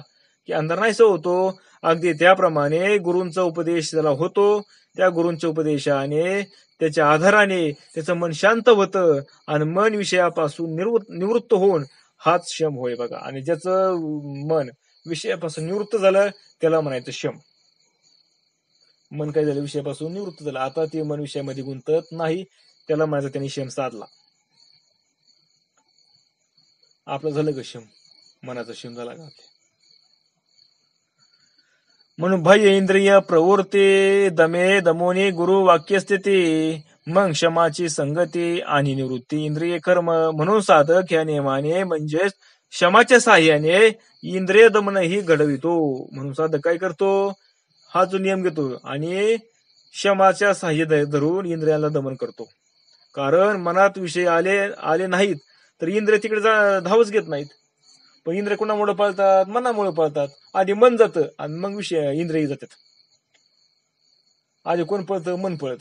की अंधार नाहीसा होतो, अगदी त्याप्रमाणे गुरूंचा उपदेश त्याला होतो. त्या गुरूंच्या उपदेशाने त्याच्या आधाराने त्याचं मन शांत होतं आणि मन विषयापासून निवृत्त होऊन हाच शम होय. बघा, आणि ज्याचं मन विषयापासून निवृत्त झालं त्याला म्हणायचं शम. मन काय झालं? विषयापासून निवृत्त झालं. आता ते मन विषयामध्ये गुंतत नाही, त्याला म्हणायचं त्यांनी शम साधला. आपलं झालं का शम? मनाचा शम झाला का? म्हणून बाह्य इंद्रिय प्रवृत्ती दमे दमोनी गुरु वाक्यस्थिती मग क्षमाची संगती आणि निवृत्ती इंद्रिय कर्म. म्हणून साधक या नियमाने म्हणजेच क्षमाच्या साह्याने इंद्रिय दमन ही घडवितो. म्हणून साधक काय करतो? हा जो नियम घेतो आणि शमाच्या साह्य धरून इंद्रियाला दमन करतो. कारण मनात विषय आले नाहीत तर इंद्रिय तिकडे धावच घेत नाहीत. पण इंद्रिय कोणामुळे पळतात? मनामुळे पळतात. आधी मन जातं आणि मग विषय इंद्रिय जातात. आधी कोण पळतं? मन पळत.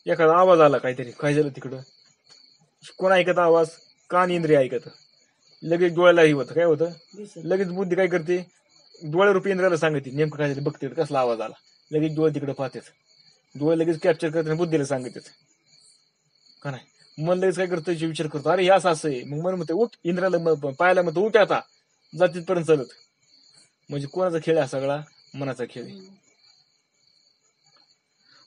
एखादा आवाज आला काहीतरी, काय झालं तिकडं, कोण ऐकत आवाज? कान इंद्रिय ऐकत. लगेच डोळ्यालाही होतं. काय होतं? लगेच बुद्धी काय करते? डोळ्यारूपी इंद्रियाला सांगते नेमकं काय झालं, बघते कसला आवाज आला, लगेच डोळे तिकडे पाहतात. डोळे लगेच कॅप्चर करतात, बुद्धीला सांगतात का नाही. मन लगेच काय करतं? विचार करतो, अरे हे असं आहे. मग मन म्हणतं उठ. इंद्रियाला पाहायला म्हणतो उठ आता, जातीपर्यंत चालत. म्हणजे कोणाचा खेळ आहे सगळा? मनाचा खेळ.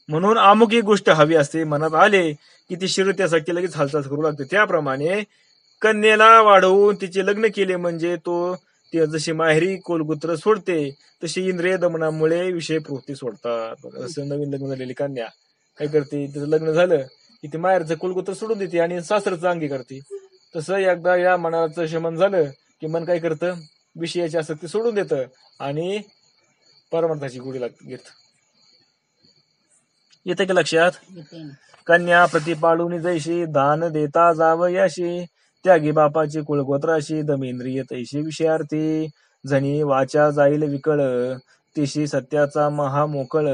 म्हणून अमुक एक गोष्ट हवी असते, मनात आले की ती शरीर त्यासाठी लगेच हालचाल करू लागते. त्याप्रमाणे कन्येला वाढवून तिचे लग्न केले म्हणजे ते जशी माहेरी कोलगुत्र सोडते तशी इंद्रिय दमनामुळे विषय प्रवृत्ती सोडतात. जसं नवीन लग्न झालेली कन्या काय करते? तिचं लग्न झालं की ती माहेरचं कोलगुत्र सोडून देते आणि सासरचं अंगी करते. तसं एकदा या मनाचं शमन झालं की मन काय करतं? विषयाची आसक्ती सोडून देतं आणि परमार्थाची गोडी घेत. येतं की लक्षात? कन्या प्रतिपाळून जैशी दान देता जावयाशी, त्यागी बापाची कुळगोत्राशी दमेंद्रिय तैशी विषयार्थी. जणी वाचा जाईल विकळ, तिशी सत्याचा महामोकळ.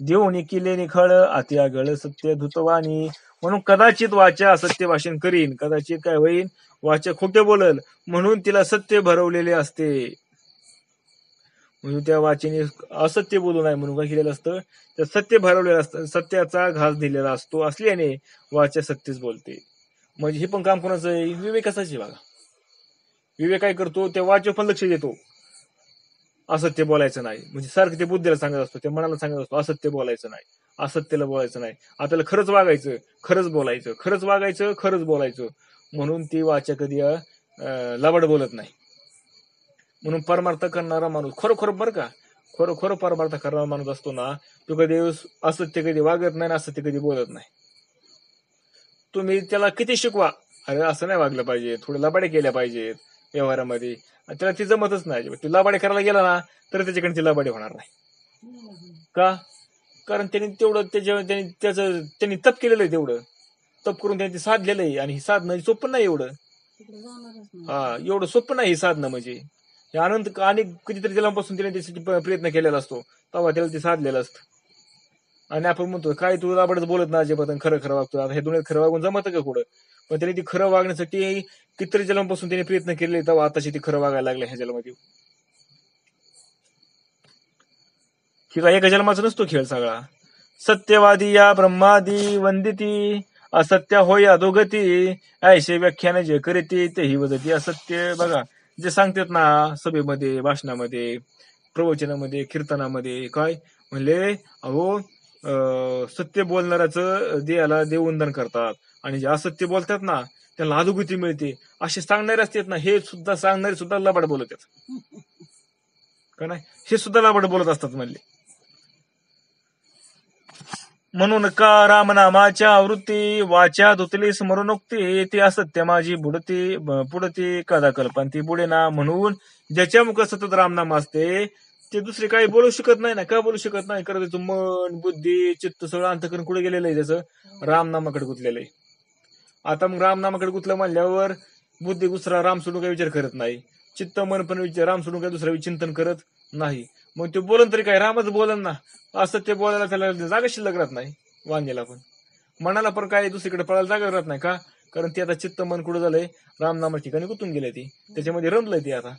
देऊनी किले निखळ, अति आगळ सत्य धुतवानी. म्हणून कदाचित वाचा असत्य भाषण करीन, कदाचित काय होईल? वाचा खोटे बोलल, म्हणून तिला सत्य भरवलेले असते. म्हणून त्या वाचेने असत्य बोलू नये म्हणून काय केलेलं असतं? तर सत्य भरवलेलं असतं, सत्याचा घास दिलेला असतो असल्याने वाचा सत्यच बोलते. म्हणजे हे पण काम कोणाचं आहे? विवेकाचाच आहे बघा. विवेक काय करतो? त्या वाचेवर पण लक्ष देतो, असत्य बोलायचं नाही. म्हणजे सारखं ते बुद्धीला सांगत असतो, त्या मनाला सांगत असतो असत्य बोलायचं नाही, असत्याला बोलायचं नाही. आपल्याला खरंच वागायचं, खरंच बोलायचं, खरंच वागायचं, खरंच बोलायचं. म्हणून ती वाचा कधी लबाड बोलत नाही. म्हणून परमार्थ करणारा माणूस खरोखर बरं का, खरोखर परमार्थ करणारा माणूस असतो ना, तो कधी असत्य कधी वागत नाही, असत्य कधी बोलत नाही. तुम्ही त्याला किती शिकवा, अरे असं नाही वागलं पाहिजे, थोडे लबाडे केल्या पाहिजेत व्यवहारामध्ये, त्याला ती जमतच नाही. ती लबाडे करायला गेला ना तर त्याच्याकडे ती लबाडे होणार नाही. का? कारण त्यांनी तेवढं त्यांनी तप केलेलं आहे, तेवढं तप करून त्यांनी साधलेलं आहे. आणि ही साधणं सोपं नाही एवढं. एवढं सोपं नाही ही साधणं. म्हणजे हे अनंत आणि कितीतरी जन्मापासून त्याने त्यासाठी प्रयत्न केलेला असतो, तेव्हा त्याला ते साधलेलं असतं. आणि आपण म्हणतो काय तू लाबडच बोलत ना अजिबात, खरं खरं वागतो. आता हे दुनियेत खरं वागून जमतं का कुठं? पण त्यांनी ती खरं वागण्यासाठी कितीतरी जन्मापासून त्याने प्रयत्न केले, तेव्हा आताशी ती खरं वागायला लागले ह्या जन्मामध्ये. ही काय एका जन्माचा नसतो खेळ सगळा. सत्यवादी या ब्रह्मादी वंदिती, असत्य होय अधोगती. ऐशे व्याख्यान जे करीती तेही वदती असत्य. बघा जे सांगतात ना सभेमध्ये, भाषणामध्ये, प्रवचनामध्ये, कीर्तनामध्ये, काय म्हणले? अहो सत्य बोलणाऱ्याचं देहाला देववंदन करतात आणि जे असत्य बोलतात ना त्यांना अधोगती मिळते. असे सांगणारे असतात ना, हे सुद्धा सांगणारे सुद्धा लबाड बोलत आहेत का नाही? हे सुद्धा लबाड बोलत असतात म्हणले. म्हणून का रामनामाच्या आवृत्ती, वाचा धुतली स्मरणोक्ती. ती असत्य माझी पुढती कदा कल्पंती बुडे ना. म्हणून ज्याच्या मुख सतत रामनाम असते ते दुसरे काही बोलू शकत नाही ना. का बोलू शकत नाही? कारण त्याचं मन, बुद्धी, चित्त सगळं अंतकरण कुठे गेलेलं आहे? त्याचं रामनामाकडे गुंतलेलं आहे. आता मग रामनामाकडे गुंतलं म्हणल्यावर बुद्धी दुसरा राम सोडून काही विचार करत नाही, चित्त मन पण राम सोडून काही दुसरा चिंतन करत नाही. मग ते बोलन तरी काय? रामच बोलन ना. असं ते बोलायला त्याला जागा शिल्लक राहत नाही. वांग्याला पण, मनाला पण काय दुसरीकडे पळायला जागा राहत नाही. का? कारण ते आता चित्त मन कुठं झालंय? रामनामा ठिकाणी गुंतून गेले, ती त्याच्यामध्ये रमलंय ते आता.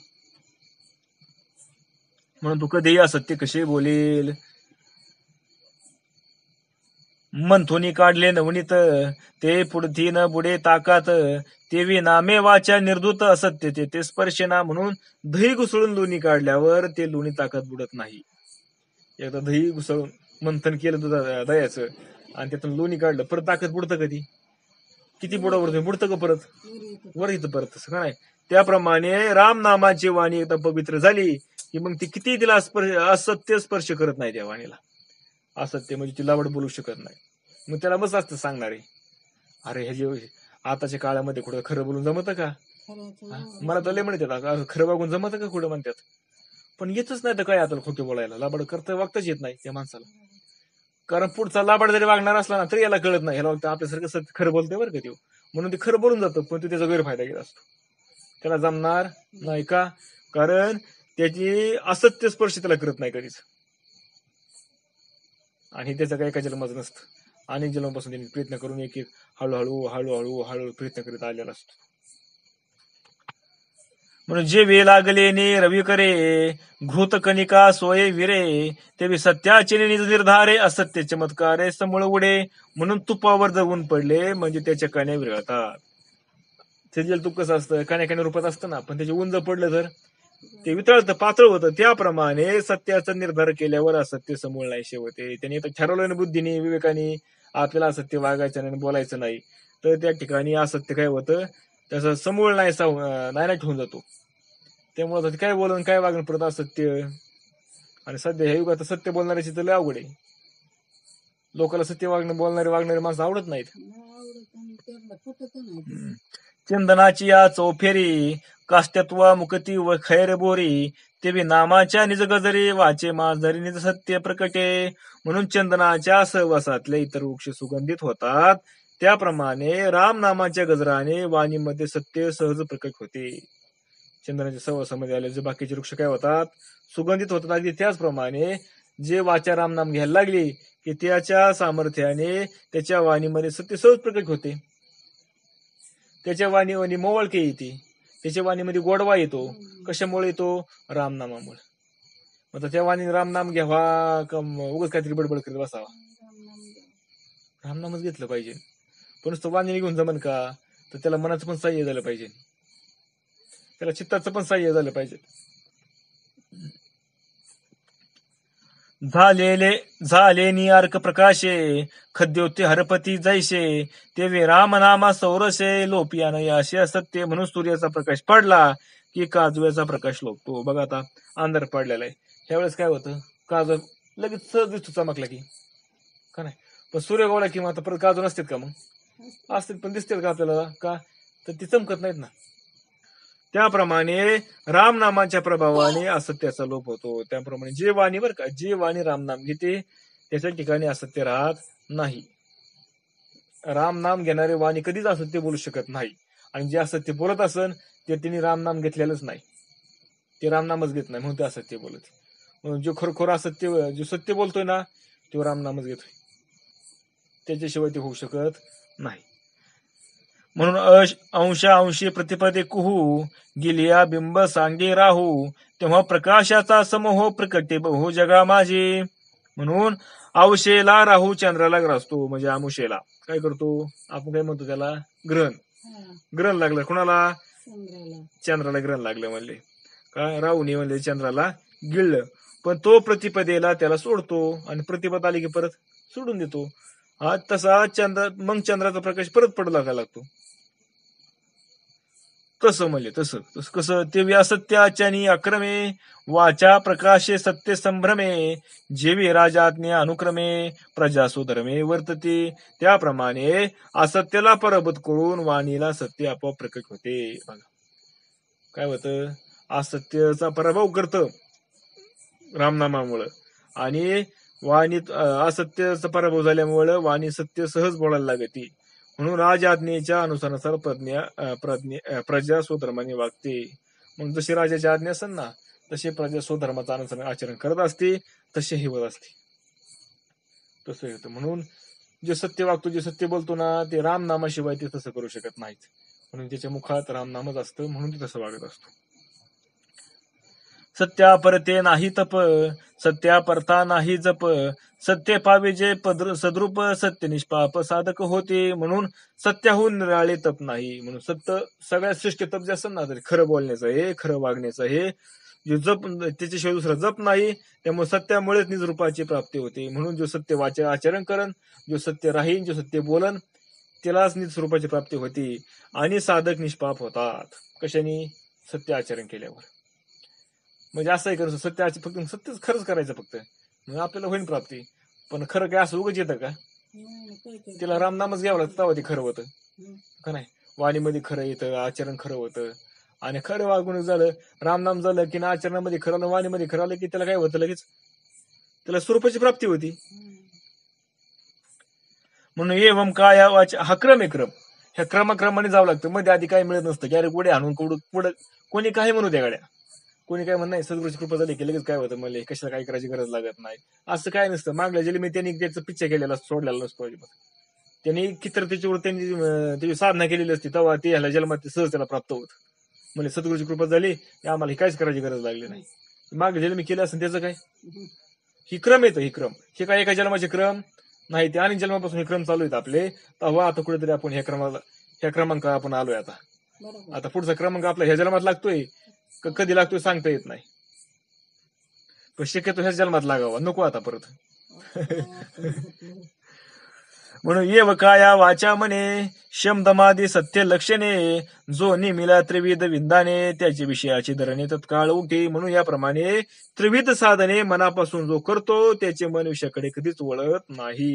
म्हणून तू कधीही असत्य कसे बोलेल? मंथोनी काढले नवनीत, ते पुढती न बुडे ताकात. तेवी नामे वाचा निर्धूत असत्य ते स्पर्शेना. म्हणून दही घुसळून लोणी काढल्यावर ते लोणी ताकात बुडत नाही. एकदा दही घुसळून मंथन केलं तुझं दह्याचं आणि त्यातून लोणी काढलं, परत ताकद बुडतं कधी? किती बुडावर बुडतं का परत? वर येतं परत. तसं का नाही? त्याप्रमाणे रामनामाची वाणी एकदा पवित्र झाली की मग ती किती तिला असत्य स्पर्श करत नाही त्या वाणीला. असत्य म्हणजे ती लावड बोलू शकत नाही. मग त्याला बस असतं सांगणारे, अरे हे जे आताच्या काळामध्ये कुठं खरं बोलून जमतं का? मला तर लय म्हणतात खरं वागून जमतं का कुठं म्हणतात. पण येतच नाही तर काय आता खोटे बोलायला, लाबाड करता वागताच येत नाही त्या माणसाला. कारण पुढचा लाबाड जरी वागणार असला ना तरी याला कळत नाही, ह्याला वागतं आपल्यासारखं सत्य खरं बोलतोय बरं का, म्हणून ते खरं बोलून जातं, पण तो त्याचा गैरफायदा घेत असतो. त्याला जमणार नाही का, कारण त्याची असत्य स्पर्श त्याला करत नाही कधीच, आणि त्याचं काही एका जन्माचं नसतं. अनेक जन्मापासून त्यांनी प्रयत्न करून एक एक हळूहळू हळूहळू हळूहळू प्रयत्न करीत आलेला असतो. म्हणून जे वे लागले ने रवी करे, घृत कणिका सोये विरे, ते सत्याचे निज निर्धारे, असत्य चमत्कारे समूळ उडे. म्हणून तुपावर जगून पडले म्हणजे त्याच्या कण्या विरळतात. शिजलेलं तूप कसं असतं, कण्या रूपात असतं ना, पण त्याचे उंज पडलं तर ते वितळतं, पातळ होतं. त्याप्रमाणे सत्याचा निर्धार केल्यावर असत्य समूळ नाही शेवते. त्यांनी ठरवलं बुद्धीने विवेकाने आपल्याला असत्य वागायचं नाही बोलायचं नाही, तर त्या ठिकाणी असत्य काय होतं, त्याचा समूळ नाही ठेवून जातो. त्यामुळे काय बोलून काय वागणं परत असत्य. आणि सध्या ह्या युगात सत्य बोलणाऱ्याची तर लय अवघड आहे. लोकांना सत्य वागणारे माणसं आवडत नाहीत. चंदनाची या चौफेरी, काष्ट्यत्वा मुकती व खैर बोरी, ते बी नामाच्या निज गजरी, वाचे माझरी निज सत्य प्रकटे. म्हणून चंदनाच्या सहवासातले इतर वृक्ष सुगंधित होतात, त्याप्रमाणे राम नामाच्या गजराने वाणीमध्ये सत्य सहज प्रकट होते. चंदनाच्या सहवासामध्ये आले जे बाकीचे वृक्ष काय होतात, सुगंधित होतात. अगदी त्याचप्रमाणे जे वाचा राम नाम घ्यायला लागली की त्याच्या सामर्थ्याने त्याच्या वाणीमध्ये सत्य सहज प्रकट होते. त्याच्या वाणीमध्ये मोवळके येते, त्याच्या वाणीमध्ये गोडवा येतो. कशामुळे येतो? रामनामामुळे. मग त्या वाणी रामनाम घ्यावा का उगाच काहीतरी बडबड करीत बसावा? रामनामच घेतलं पाहिजे. पण नुसतं वाणी घेऊन जमन का? तर त्याला मनाचं पण सहाय्य झालं पाहिजे, त्याला चित्ताचं पण सहाय्य झालं पाहिजे. झाले नियार्क प्रकाशे, खद्योते हरपती जैसे, तेवे रामनामा सौरसे, लोपियान याशे असत्य. म्हणून सूर्याचा प्रकाश पडला की काजव्याचा प्रकाश लोकतो. बघा आता अंधार पडलेला आहे, ह्यावेळेस काय होतं, काजव लगेच सहज दिसतो चमकला की, का नाही? पण सूर्य गोळा की आता परत काजू नसतात का? मग असतील, पण दिसतील का आपल्याला? का तर ती चमकत नाहीत ना. त्याप्रमाणे रामनामाच्या प्रभावाने असत्याचा लोप होतो. त्याप्रमाणे जे वाणी बरं का, जे वाणी रामनाम घेते त्याच्या ठिकाणी असत्य राहत नाही. रामनाम घेणारे वाणी कधीच असत्य बोलू शकत नाही, आणि जे असत्य बोलत असन ते त्यांनी रामनाम घेतलेलंच नाही, ते रामनामच घेत नाही, म्हणून ते असत्य बोलत. म्हणून जो खरोखर असत्य, जो सत्य बोलतोय ना, तो रामनामच घेतोय, त्याच्याशिवाय ते होऊ शकत नाही. म्हणून अंशी प्रतिपदे कुहू, गिलिया बिंब सांगे राहू, तेव्हा प्रकाशाचा समूह प्रकटे बहु जगा माझे. म्हणून अवशेला राहू चंद्राला ग्रासतो, म्हणजे आमुषेला काय करतो आपण, काय म्हणतो त्याला, ग्रहण लागलं. कुणाला? चंद्राला ग्रहण लागलं म्हणले काय, राहूने म्हणले चंद्राला गिळलं. पण तो प्रतिपदेला त्याला सोडतो, आणि प्रतिपद आली की परत सोडून देतो. हा तसा मग चंद्राचा प्रकाश परत पडू लागतो. तसं म्हणले, तसं कसं, ते असत्याच्यानी अक्रमे, वाचा प्रकाशे सत्य संभ्रमे, जेवी राजाज्ञे अनुक्रमे, प्रजा सुधर्मे वर्तते. त्याप्रमाणे असत्याला पराभूत करून वाणीला सत्य आपोआप प्रकट होते. काय होतं, असत्याचा पराभव करतं रामनामामुळं, आणि वाणीत असत्याचा पराभव झाल्यामुळं वाणी सत्य सहज बोलायला लागते. म्हणून राजआज्ञेच्या अनुसारानुसार प्रजा स्वधर्माने वागते. मग जशी राजाची आज्ञा असेल ना, तसे प्रजा स्वधर्माचा अनुसार आचरण करत असते, तसे हे होत असते. तसं होतं. म्हणून जे सत्य वागतो, जे सत्य बोलतो ना, ते रामनामाशिवाय ते तसं करू शकत नाहीत. म्हणून त्याच्या मुखात रामनामच असतं, म्हणून ते तसं वागत असतो. सत्या परते नाही तप, सत्या परता नाही जप, सत्य पावे जे सद्रूप, सत्य निष्पाप साधक होते. म्हणून सत्याहून निराळे तप नाही. म्हणून सत्य सगळ्यात श्रेष्ठ तप जे असतं ना, तरी खरं बोलण्याचं हे, खरं वागण्याचं हे, जो जप त्याच्याशिवाय दुसरा जप नाही. त्यामुळे सत्यामुळेच निजरूपाची प्राप्ती होते. म्हणून जो सत्य आचरण करण, जो सत्य राहीन, जो सत्य बोलन, त्यालाच निज स्वरूपाची प्राप्ती होती. आणि साधक निष्पाप होतात. कशाने? सत्य आचरण केल्यावर. म्हणजे असंही करायचं, फक्त सत्यच खरंच करायचं फक्त, मग आपल्याला होईल प्राप्ती. पण खरं काय असं उगाच येतं का? तिला रामनामच घ्यावं लागतं, तेव्हा ते खरं होतं, का नाही? वाणीमध्ये खरं येतं, आचरण खरं होतं. आणि खरं वागणूक झालं, रामनाम झालं की ना आचरणामध्ये खरं आलं, वाणीमध्ये खरं आलं की त्याला काय होतं लगेच, त्याला स्वरूपाची प्राप्ती होती. म्हणून एवम काय हा क्रम आहे, क्रम. ह्या क्रमाक्रमाने जावं लागतं. मध्ये आधी काय मिळत नसतं की अरे गोडे हाणून पुढं कोणी काही म्हणू द्या गाड्या, कोणी काय म्हणत नाही सद्गुरूची कृपा झाली की लगेच काय होतं, मला कशाला काय करायची गरज लागत नाही, असं काय नसतं. मागल्या जन्मी त्यांनी त्याचा पिच्छा केलेला सोडलेला नसतो अजिबात. त्यांनी किती त्याच्यावर त्यांनी त्याची साधना केलेली असते, तेव्हा ते ह्याला जन्मात सहज त्याला प्राप्त होत. म्हणजे सद्गुरूची कृपा झाली आम्हाला काहीच करायची गरज लागली नाही. मागल्या जन्मी केलं असं त्याचं काय, ही क्रम येतो, ही क्रम. हे काय एका जन्माचे क्रम नाही, ते अनेक जन्मापासून हे क्रम चालू आहेत आपले. तेव्हा आता कुठेतरी आपण ह्या क्रमांक आपण आलोय. आता पुढचा क्रमांक आपला ह्या जन्मात लागतोय कधी लागतोय सांगता येत नाही, पण शक्यतो ह्याच जन्मात लागावा, नको आता परत. म्हणून येव काया वाचा म्हणे शमदमादी सत्य लक्षणे, जो निमिला त्रिविध विंदाने त्याची विषयाची धरणे तत्काळ उठे. म्हणून याप्रमाणे त्रिविध साधने मनापासून जो करतो त्याचे मन विषयाकडे कधीच वळत नाही.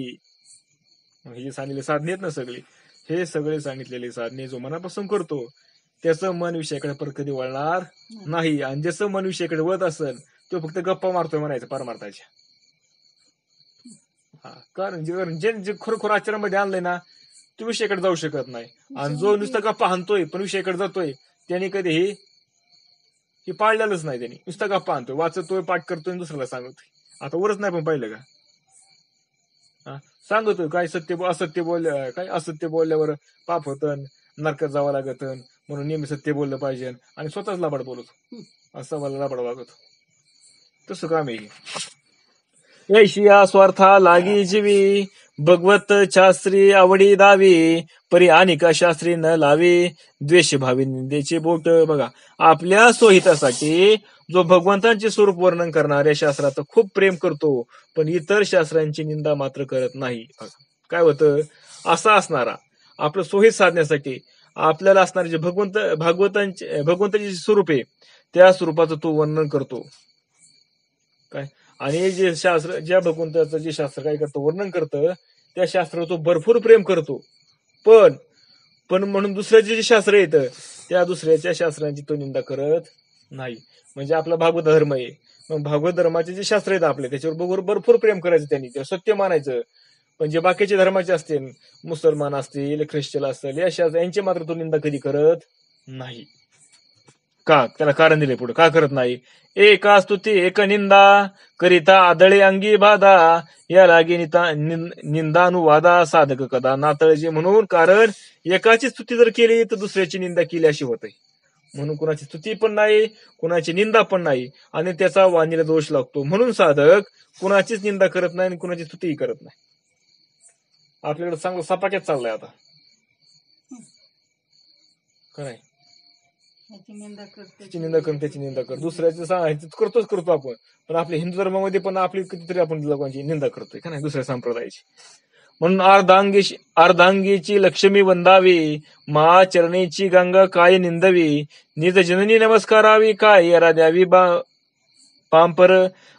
हे जे सांगितले साधने आहेत ना सगळी, हे सगळे सांगितलेले साधने जो मनापासून करतो त्याचं मन विषयाकडे परत कधी वळणार नाही. आणि ज्याचं मन विषयाकडे वळत असेल तो फक्त गप्पा मारतोय म्हणायचं परमार्थाच्या. कारण जे खरोखर आचरणामध्ये आणलंय ना तो विषयाकडे जाऊ शकत नाही. आणि जो नुसता गप्पा हाणतोय पण विषयाकडे जातोय त्याने कधी हे पाळलेलंच नाही. त्यांनी नुसता गप्पा आणतोय, वाचतोय, पाठ करतोय, दुसऱ्याला सांगतोय. आता वरच नाही पण पाहिलं का, सांगतोय काय सत्य असत्य बोलल्या, काय असत्य बोलल्यावर पाप होतं, नरकात जावं लागत, म्हणून नेहमी सत्य बोललं पाहिजे, आणि स्वतःच लाबाड बोलतो, असं मला लाबाड वागतो. तसं काम आहे. ऐशिया स्वार्था लागी जीवी, भगवत शास्त्री आवडी दावी, परी अनिका शास्त्री न लावी, द्वेष भावी निंदेचे बोट. बघा, आपल्या सोहितासाठी जो भगवंतांचे स्वरूप वर्णन करणाऱ्या शास्त्रात खूप प्रेम करतो, पण इतर शास्त्रांची निंदा मात्र करत नाही. काय होतं, असा असणारा आपलं सोहित साधण्यासाठी आपल्याला असणारे जे भगवंताची स्वरूप आहे त्या स्वरूपाचं तो वर्णन करतो. काय, आणि जे शास्त्र ज्या भगवंताचं जे शास्त्र काय करतं वर्णन करतं त्या शास्त्रावर तो भरपूर प्रेम करतो. पण म्हणून दुसऱ्याचे जे शास्त्र येतं त्या दुसऱ्याच्या शास्त्रांची तो निंदा करत नाही. म्हणजे आपला भागवत धर्म आहे, मग भागवत धर्माचे जे शास्त्र आहेत आपले त्याच्यावर भरपूर प्रेम करायचं, त्यांनी ते सत्य मानायचं. पण जे बाकीचे धर्माचे असतील, मुसलमान असतील, ख्रिश्चन असतील, या शास्त्र यांची मात्र तो निंदा कधी करत नाही. का, त्याला कारण दिले पुढे, का करत नाही. एका स्तुती एक निंदा करिता आदळे अंगी बाधा, या लागी निंदानुवादा साधक कदा नातळजे. म्हणून कारण एकाची स्तुती जर केली तर दुसऱ्याची निंदा केली अशी होते. म्हणून कुणाची स्तुती पण नाही, कुणाची निंदा पण नाही, आणि त्याचा वाणीला दोष लागतो. म्हणून साधक कुणाचीच निंदा करत नाही आणि कुणाची स्तुतीही करत नाही. आपल्याकडे चांगलं सपाक्यात चाललंय आता, काय त्याची निंदा कर, त्याची निंदा कर, दुसऱ्याचं सांगायचं करतो आपण. पण आपल्या हिंदू धर्मामध्ये पण आपली कितीतरी आपण लोकांची निंदा करतोय का नाही, दुसऱ्या संप्रदायाची. म्हणून अर्धांगीची लक्ष्मी वंदावी, मा चरणीची गंगा काय निंदवी, निज जननी नमस्कारावी काय यारा द्यावी पांपर.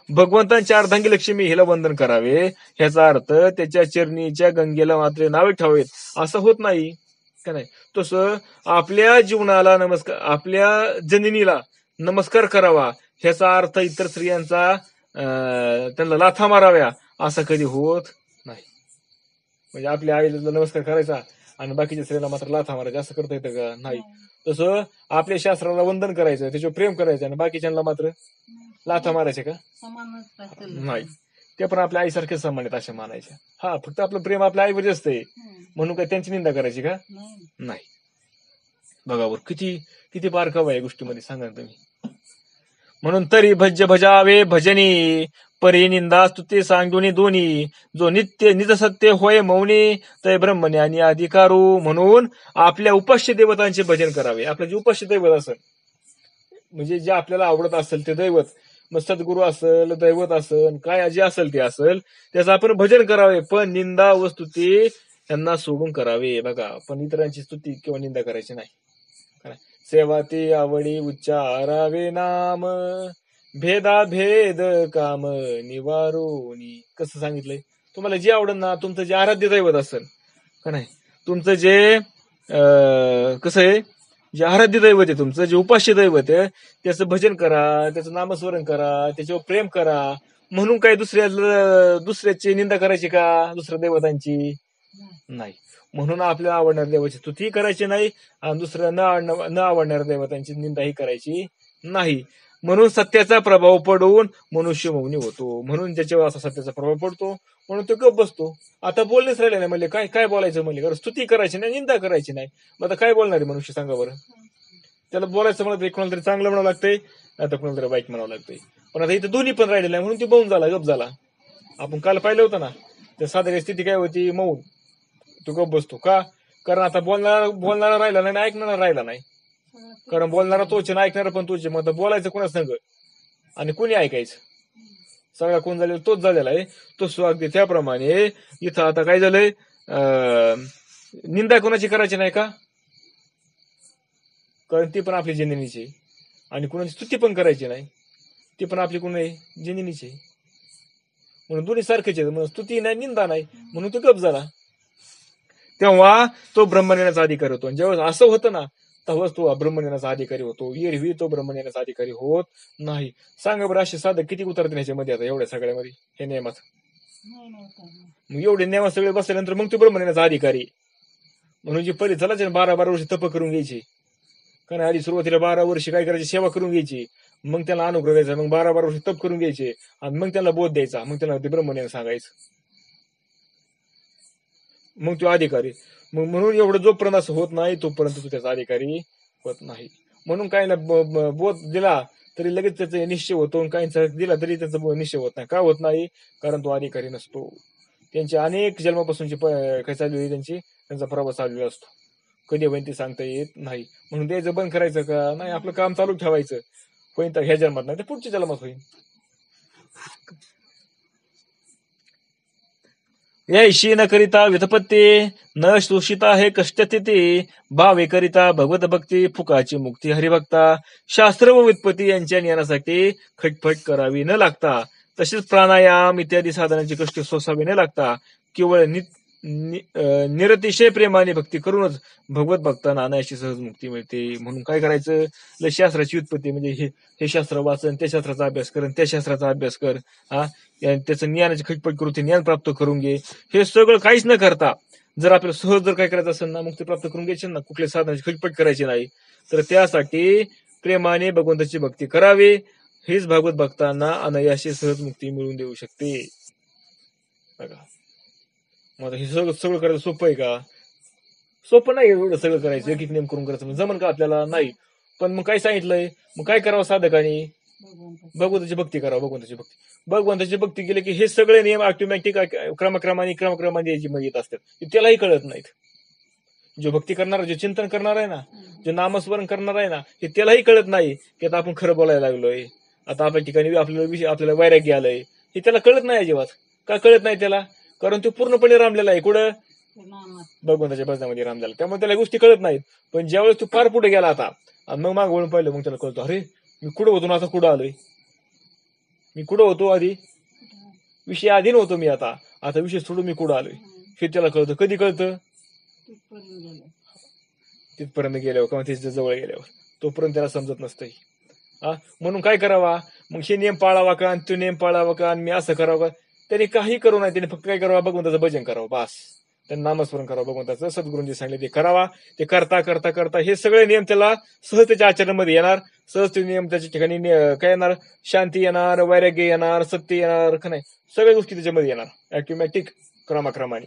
भगवंतांच्या अर्धांगी लक्ष्मी हिला वंदन करावे, ह्याचा अर्थ त्याच्या चरणीच्या गंगेला मात्र नावे ठेवावेत असं होत नाही का नाही. तसं आपल्या जीवनाला नमस्कार, आपल्या जननीला नमस्कार करावा ह्याचा अर्थ इतर स्त्रियांचा त्यांना लाथा माराव्या असं कधी होत नाही. म्हणजे आपल्या आईला नमस्कार करायचा आणि बाकीच्या स्त्रियांना मात्र लाथा मारायचा असं करता येतं का, नाही. तसं आपल्या शास्त्राला वंदन करायचं, त्याच्यावर प्रेम करायचं, आणि बाकीच्यांना मात्र लाथा मारायचे का, नाही. ते पण आपल्या आईसारखेच समान आहेत असे मानायचे. हा, फक्त आपलं प्रेम आपल्या आईवर जास्त आहे म्हणून काय त्यांची निंदा करायची का, नाही. बघावर किती किती बारकाव आहे गोष्टीमध्ये, सांगा तुम्ही. म्हणून तरी भजावे भजनी, परी निंदा स्तुती सांगुनी दोन्ही, जो नित्य सत्य होय मौनी, तय ब्रह्मज्ञानी अधिकारू. म्हणून आपल्या उपास्य देवतांचे भजन करावे. आपलं जे उपास्य दैवत असेल, म्हणजे जे आपल्याला आवडत असेल ते दैवत, मग सद्गुरू असेल, दैवत असेल, काय जे असेल ते असेल, त्याचं आपण भजन करावे. पण निंदा व स्तुती त्यांना सोडून करावे. बघा, पण इतरांची स्तुती किंवा निंदा करायची नाही. सेवा ती आवडी उच्चारावे नाम, भेदा भेद काम निवारोनी. कसं सांगितलंय, तुम्हाला जे आवडत ना, तुमचं जे आराध्य दैवत असेल का नाही, तुमचं जे कसं आहे, जे आराध्य दैवत आहे तुमचं, जे उपास्य दैवत आहे, त्याचं भजन करा, त्याचं नामस्मरण करा, त्याच्यावर प्रेम करा. म्हणून काय दुसऱ्याची निंदा करायची का, दुसऱ्या देवतांची नाही. म्हणून आपल्याला आवडणाऱ्या देवाची स्तुती करायची नाही आणि दुसऱ्या न आवडणाऱ्या देवतांची निंदाही करायची नाही. म्हणून सत्याचा प्रभाव पडून मनुष्य मौनी होतो. म्हणून ज्याच्यावर असा सत्याचा प्रभाव पडतो म्हणून तो गप बसतो. आता बोलणेच राहिले नाही म्हणजे काय काय बोलायचं म्हणजे, कारण स्तुती करायची नाही, निंदा करायची नाही. मग आता काय बोलणार आहे मनुष्य, सांगा बरं. त्याला बोलायचं म्हणत कोणाला तरी चांगलं म्हणावं लागतंय, आता कोणाला तरी वाईट म्हणावं लागतंय. पण आता इथं दोन्ही पण राहिलेलं आहे म्हणून ती मौन झाला, गप झाला. आपण काल पाहिलं होतं ना, त्या साध्या स्थिती काय होती, मौन. तो गप बसतो का, कारण आता बोलणारा राहिला नाही, ऐकणारा राहिला नाही. कारण बोलणारा तोच आहे, ऐकणारा पण तोच आहे. मग बोलायचं कोणा संग आणि कोणी ऐकायचं, सगळा कोण झालेला तोच झालेला आहे. तो अगदी त्याप्रमाणे इथं आता काय झालंय, निंदा कोणाची करायची नाही का, कारण ती पण आपली जननीची आहे. आणि कोणाची स्तुती पण करायची नाही, ती पण आपली कोण आहे, जननीची आहे. म्हणून दोन्ही सारखेच आहेत. म्हणून स्तुती नाही, निंदा नाही, म्हणून तो गप झाला. तेव्हा तो ब्रह्मज्ञानाचा अधिकारी होतो. आणि जेव्हा असं होतं ना, तेव्हाच तो ब्रह्मज्ञानाचा अधिकारी होतो. एरवी तो ब्रह्मज्ञानाचा अधिकारी होत नाही. सांगा बरं, असे साधक किती उतरते ह्याच्यामध्ये, आता एवढ्या सगळ्यामध्ये हे नियमात. मग एवढे नियमात सगळे बसल्यानंतर मग तो ब्रह्मज्ञानाचा अधिकारी. म्हणून जी पहिले चलाच 12-12 वर्ष तप करून घ्यायची. कारण आधी सुरुवातीला 12 वर्ष काय करायची, सेवा करून घ्यायची. मग त्याला अनुग्रह द्यायचा. मग 12-12 वर्ष तप करून घ्यायचे आणि मग त्याला बोध द्यायचा. मग त्याला ते ब्रह्मज्ञान सांगायचं. मग तो अधिकारी. मग म्हणून एवढं जोपर्यंत असं होत नाही तोपर्यंत तो त्याचा अधिकारी होत नाही. म्हणून काय ना, बोध दिला तरी लगेच त्याचा निश्चय होतो, काहींचा दिला तरी त्याचा निश्चय होत नाही. का होत नाही, कारण तो अधिकारी नसतो. त्यांची अनेक जन्मापासूनची काय चालू आहे, त्यांचा प्रवास चाललेला असतो. कधी होईन ते सांगता येत नाही. म्हणून द्यायचं बंद करायचं का नाही, आपलं काम चालू ठेवायचं. होईन तर ह्या जन्मात नाही तर पुढच्या जन्मात होईल. यायशी न करिता व्युत्पत्ती, न शोषिता हे कष्ट तिथे, भावे करिता भगवत भक्ती, फुकाची मुक्ती हरिभक्ता. शास्त्र व व्युत्पत्ती यांच्या ज्ञानासाठी खटपट करावी न लागता, तसेच प्राणायाम इत्यादी साधनांचे कष्ट सोसावे न लागता, केवळ निरतिशय प्रेमाने भक्ती करूनच भगवत भक्तांना अनायाशी सहज मुक्ती मिळते. म्हणून काय करायचं, शास्त्राची उत्पत्ती म्हणजे हे शास्त्र वाचन, त्या शास्त्राचा अभ्यास कर, त्या शास्त्राचा अभ्यास कर, त्याचं ज्ञानाची खटपट करून ते ज्ञान प्राप्त करून घे. हे सगळं काहीच न करता जर आपल्याला सहज जर काय करायचं असेल ना, मुक्ती प्राप्त करून घ्यायची ना, कुठल्या साधनाची खटपट करायची नाही, तर त्यासाठी प्रेमाने भगवंताची भक्ती करावी. हेच भागवत भक्तांना अनायाशी सहज मुक्ती मिळवून देऊ शकते. बघा, मग हे सगळं करायचं सोपं आहे का? सोपं नाही एवढं सगळं करायचं, एक एक नियम करून करायचं जमन का आपल्याला? नाही. पण मग काय सांगितलंय, मग काय करावं साधकाने? भगवंताची भक्ती करावं. भगवंताची भक्ती केली की हे सगळे नियम ऑटोमॅटिक क्रमक्रमाने येत असतात. त्यालाही कळत नाहीत. जो भक्ती करणार, जो चिंतन करणार आहे ना, जो नामस्मरण करणार आहे ना, हे त्यालाही कळत नाही की आता आपण खरं बोलायला लागलोय, आता आपल्या ठिकाणी आपल्याला वैराग्य आलंय, हे त्याला कळत नाही अजिबात. का कळत नाही त्याला? कारण तो पूर्णपणे रामलेला आहे. कुठं? भगवंताच्या भजनामध्ये रामलेला. त्यामुळे त्याला गोष्टी कळत नाहीत. पण ज्यावेळेस तू फार पुढे गेला आता आणि मग माग वळून पाहिलं, मग त्याला कळतो, अरे मी कुठं होतो ना, आता कुठं आलोय, मी कुठं होतो आधी, विषय आधी नव्हतो मी, आता विषय सोडून मी कुठं आलोय हे त्याला कळतं. कधी कळतं? तिथपर्यंत गेल्यावर किंवा त्याच्या जवळ गेल्यावर. तोपर्यंत त्याला समजत नसतं. म्हणून काय करावा, मग हे नियम पाळावा का आणि तो नियम पाळावा का आणि मी असं करावं का? त्याने काही करू नये. त्याने फक्त काय करावं, भगवंताचं भजन करावं, बास. त्यांना नामस्मरण करावं, भगवंताचं सद्गुरूंनी सांगले ते करावा. ते करता करता करता हे सगळे नियम त्याला सहज त्याच्या आचरणामध्ये येणार. सहज ते नियम त्याच्या ठिकाणी काय येणार, शांती येणार, वैराग्य येणार, सत्य येणार, का नाही, सगळ्या गोष्टी त्याच्यामध्ये येणार ऑटोमॅटिक क्रमाक्रमाने.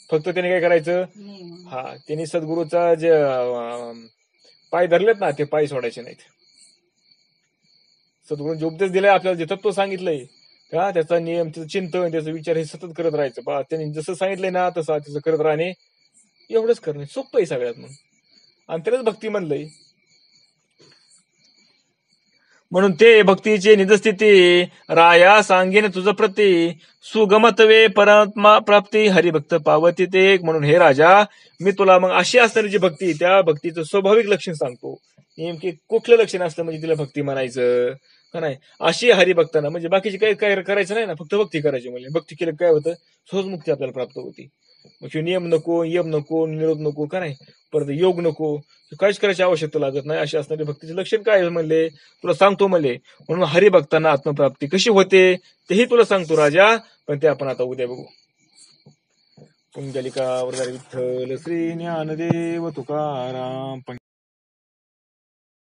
फक्त त्याने काय करायचं, त्यांनी सद्गुरूचा जे पाय धरलेत ना, ते पाय सोडायचे नाहीत. सद्गुरूंचे उपदेश दिलाय आपल्याला, जे तत्व सांगितलंय का, त्याचा नियम, त्याचं चिंतन, त्याचा विचार हे सतत करत राहायचं. त्यांनी जसं सांगितलंय ना तसं त्याचं करत राहणे, एवढंच करणे सोपं आहे सगळ्यात. म्हणून आणि त्यालाच भक्ती म्हणलंय. म्हणून ते भक्तीचे निजस्थिती राया सांगेन तुझं प्रती, सुगमत्वे परमात्मा प्राप्ती हरिभक्त पावती ते. म्हणून हे राजा, मी तुला मग अशी असणारी जी भक्ती, त्या भक्तीचं स्वाभाविक लक्षण सांगतो. नेमकी कुठलं लक्षण असलं म्हणजे तिला भक्ती म्हणायचं का नाही. अशी हरिभक्तांना, म्हणजे बाकीची काही काय करायचं नाही ना, फक्त भक्ती करायची. म्हणजे भक्ती केलं काय होतं, सहज मुक्ती आपल्याला प्राप्त होती. मग नियम नको, यम नको, निरोध नको, का नाही. परत योग नको, काहीच करायची आवश्यकता लागत नाही. अशी असणारे भक्तीचे लक्षण काय आहे म्हणले, तुला सांगतो म्हणले. म्हणून हरिभक्तांना आत्मप्राप्ती कशी होते तेही तुला सांगतो राजा, पण ते आपण आता उद्या बघू. पुंडलिका वरदारी विठ्ठल श्री ज्ञानदेव तुकाराम.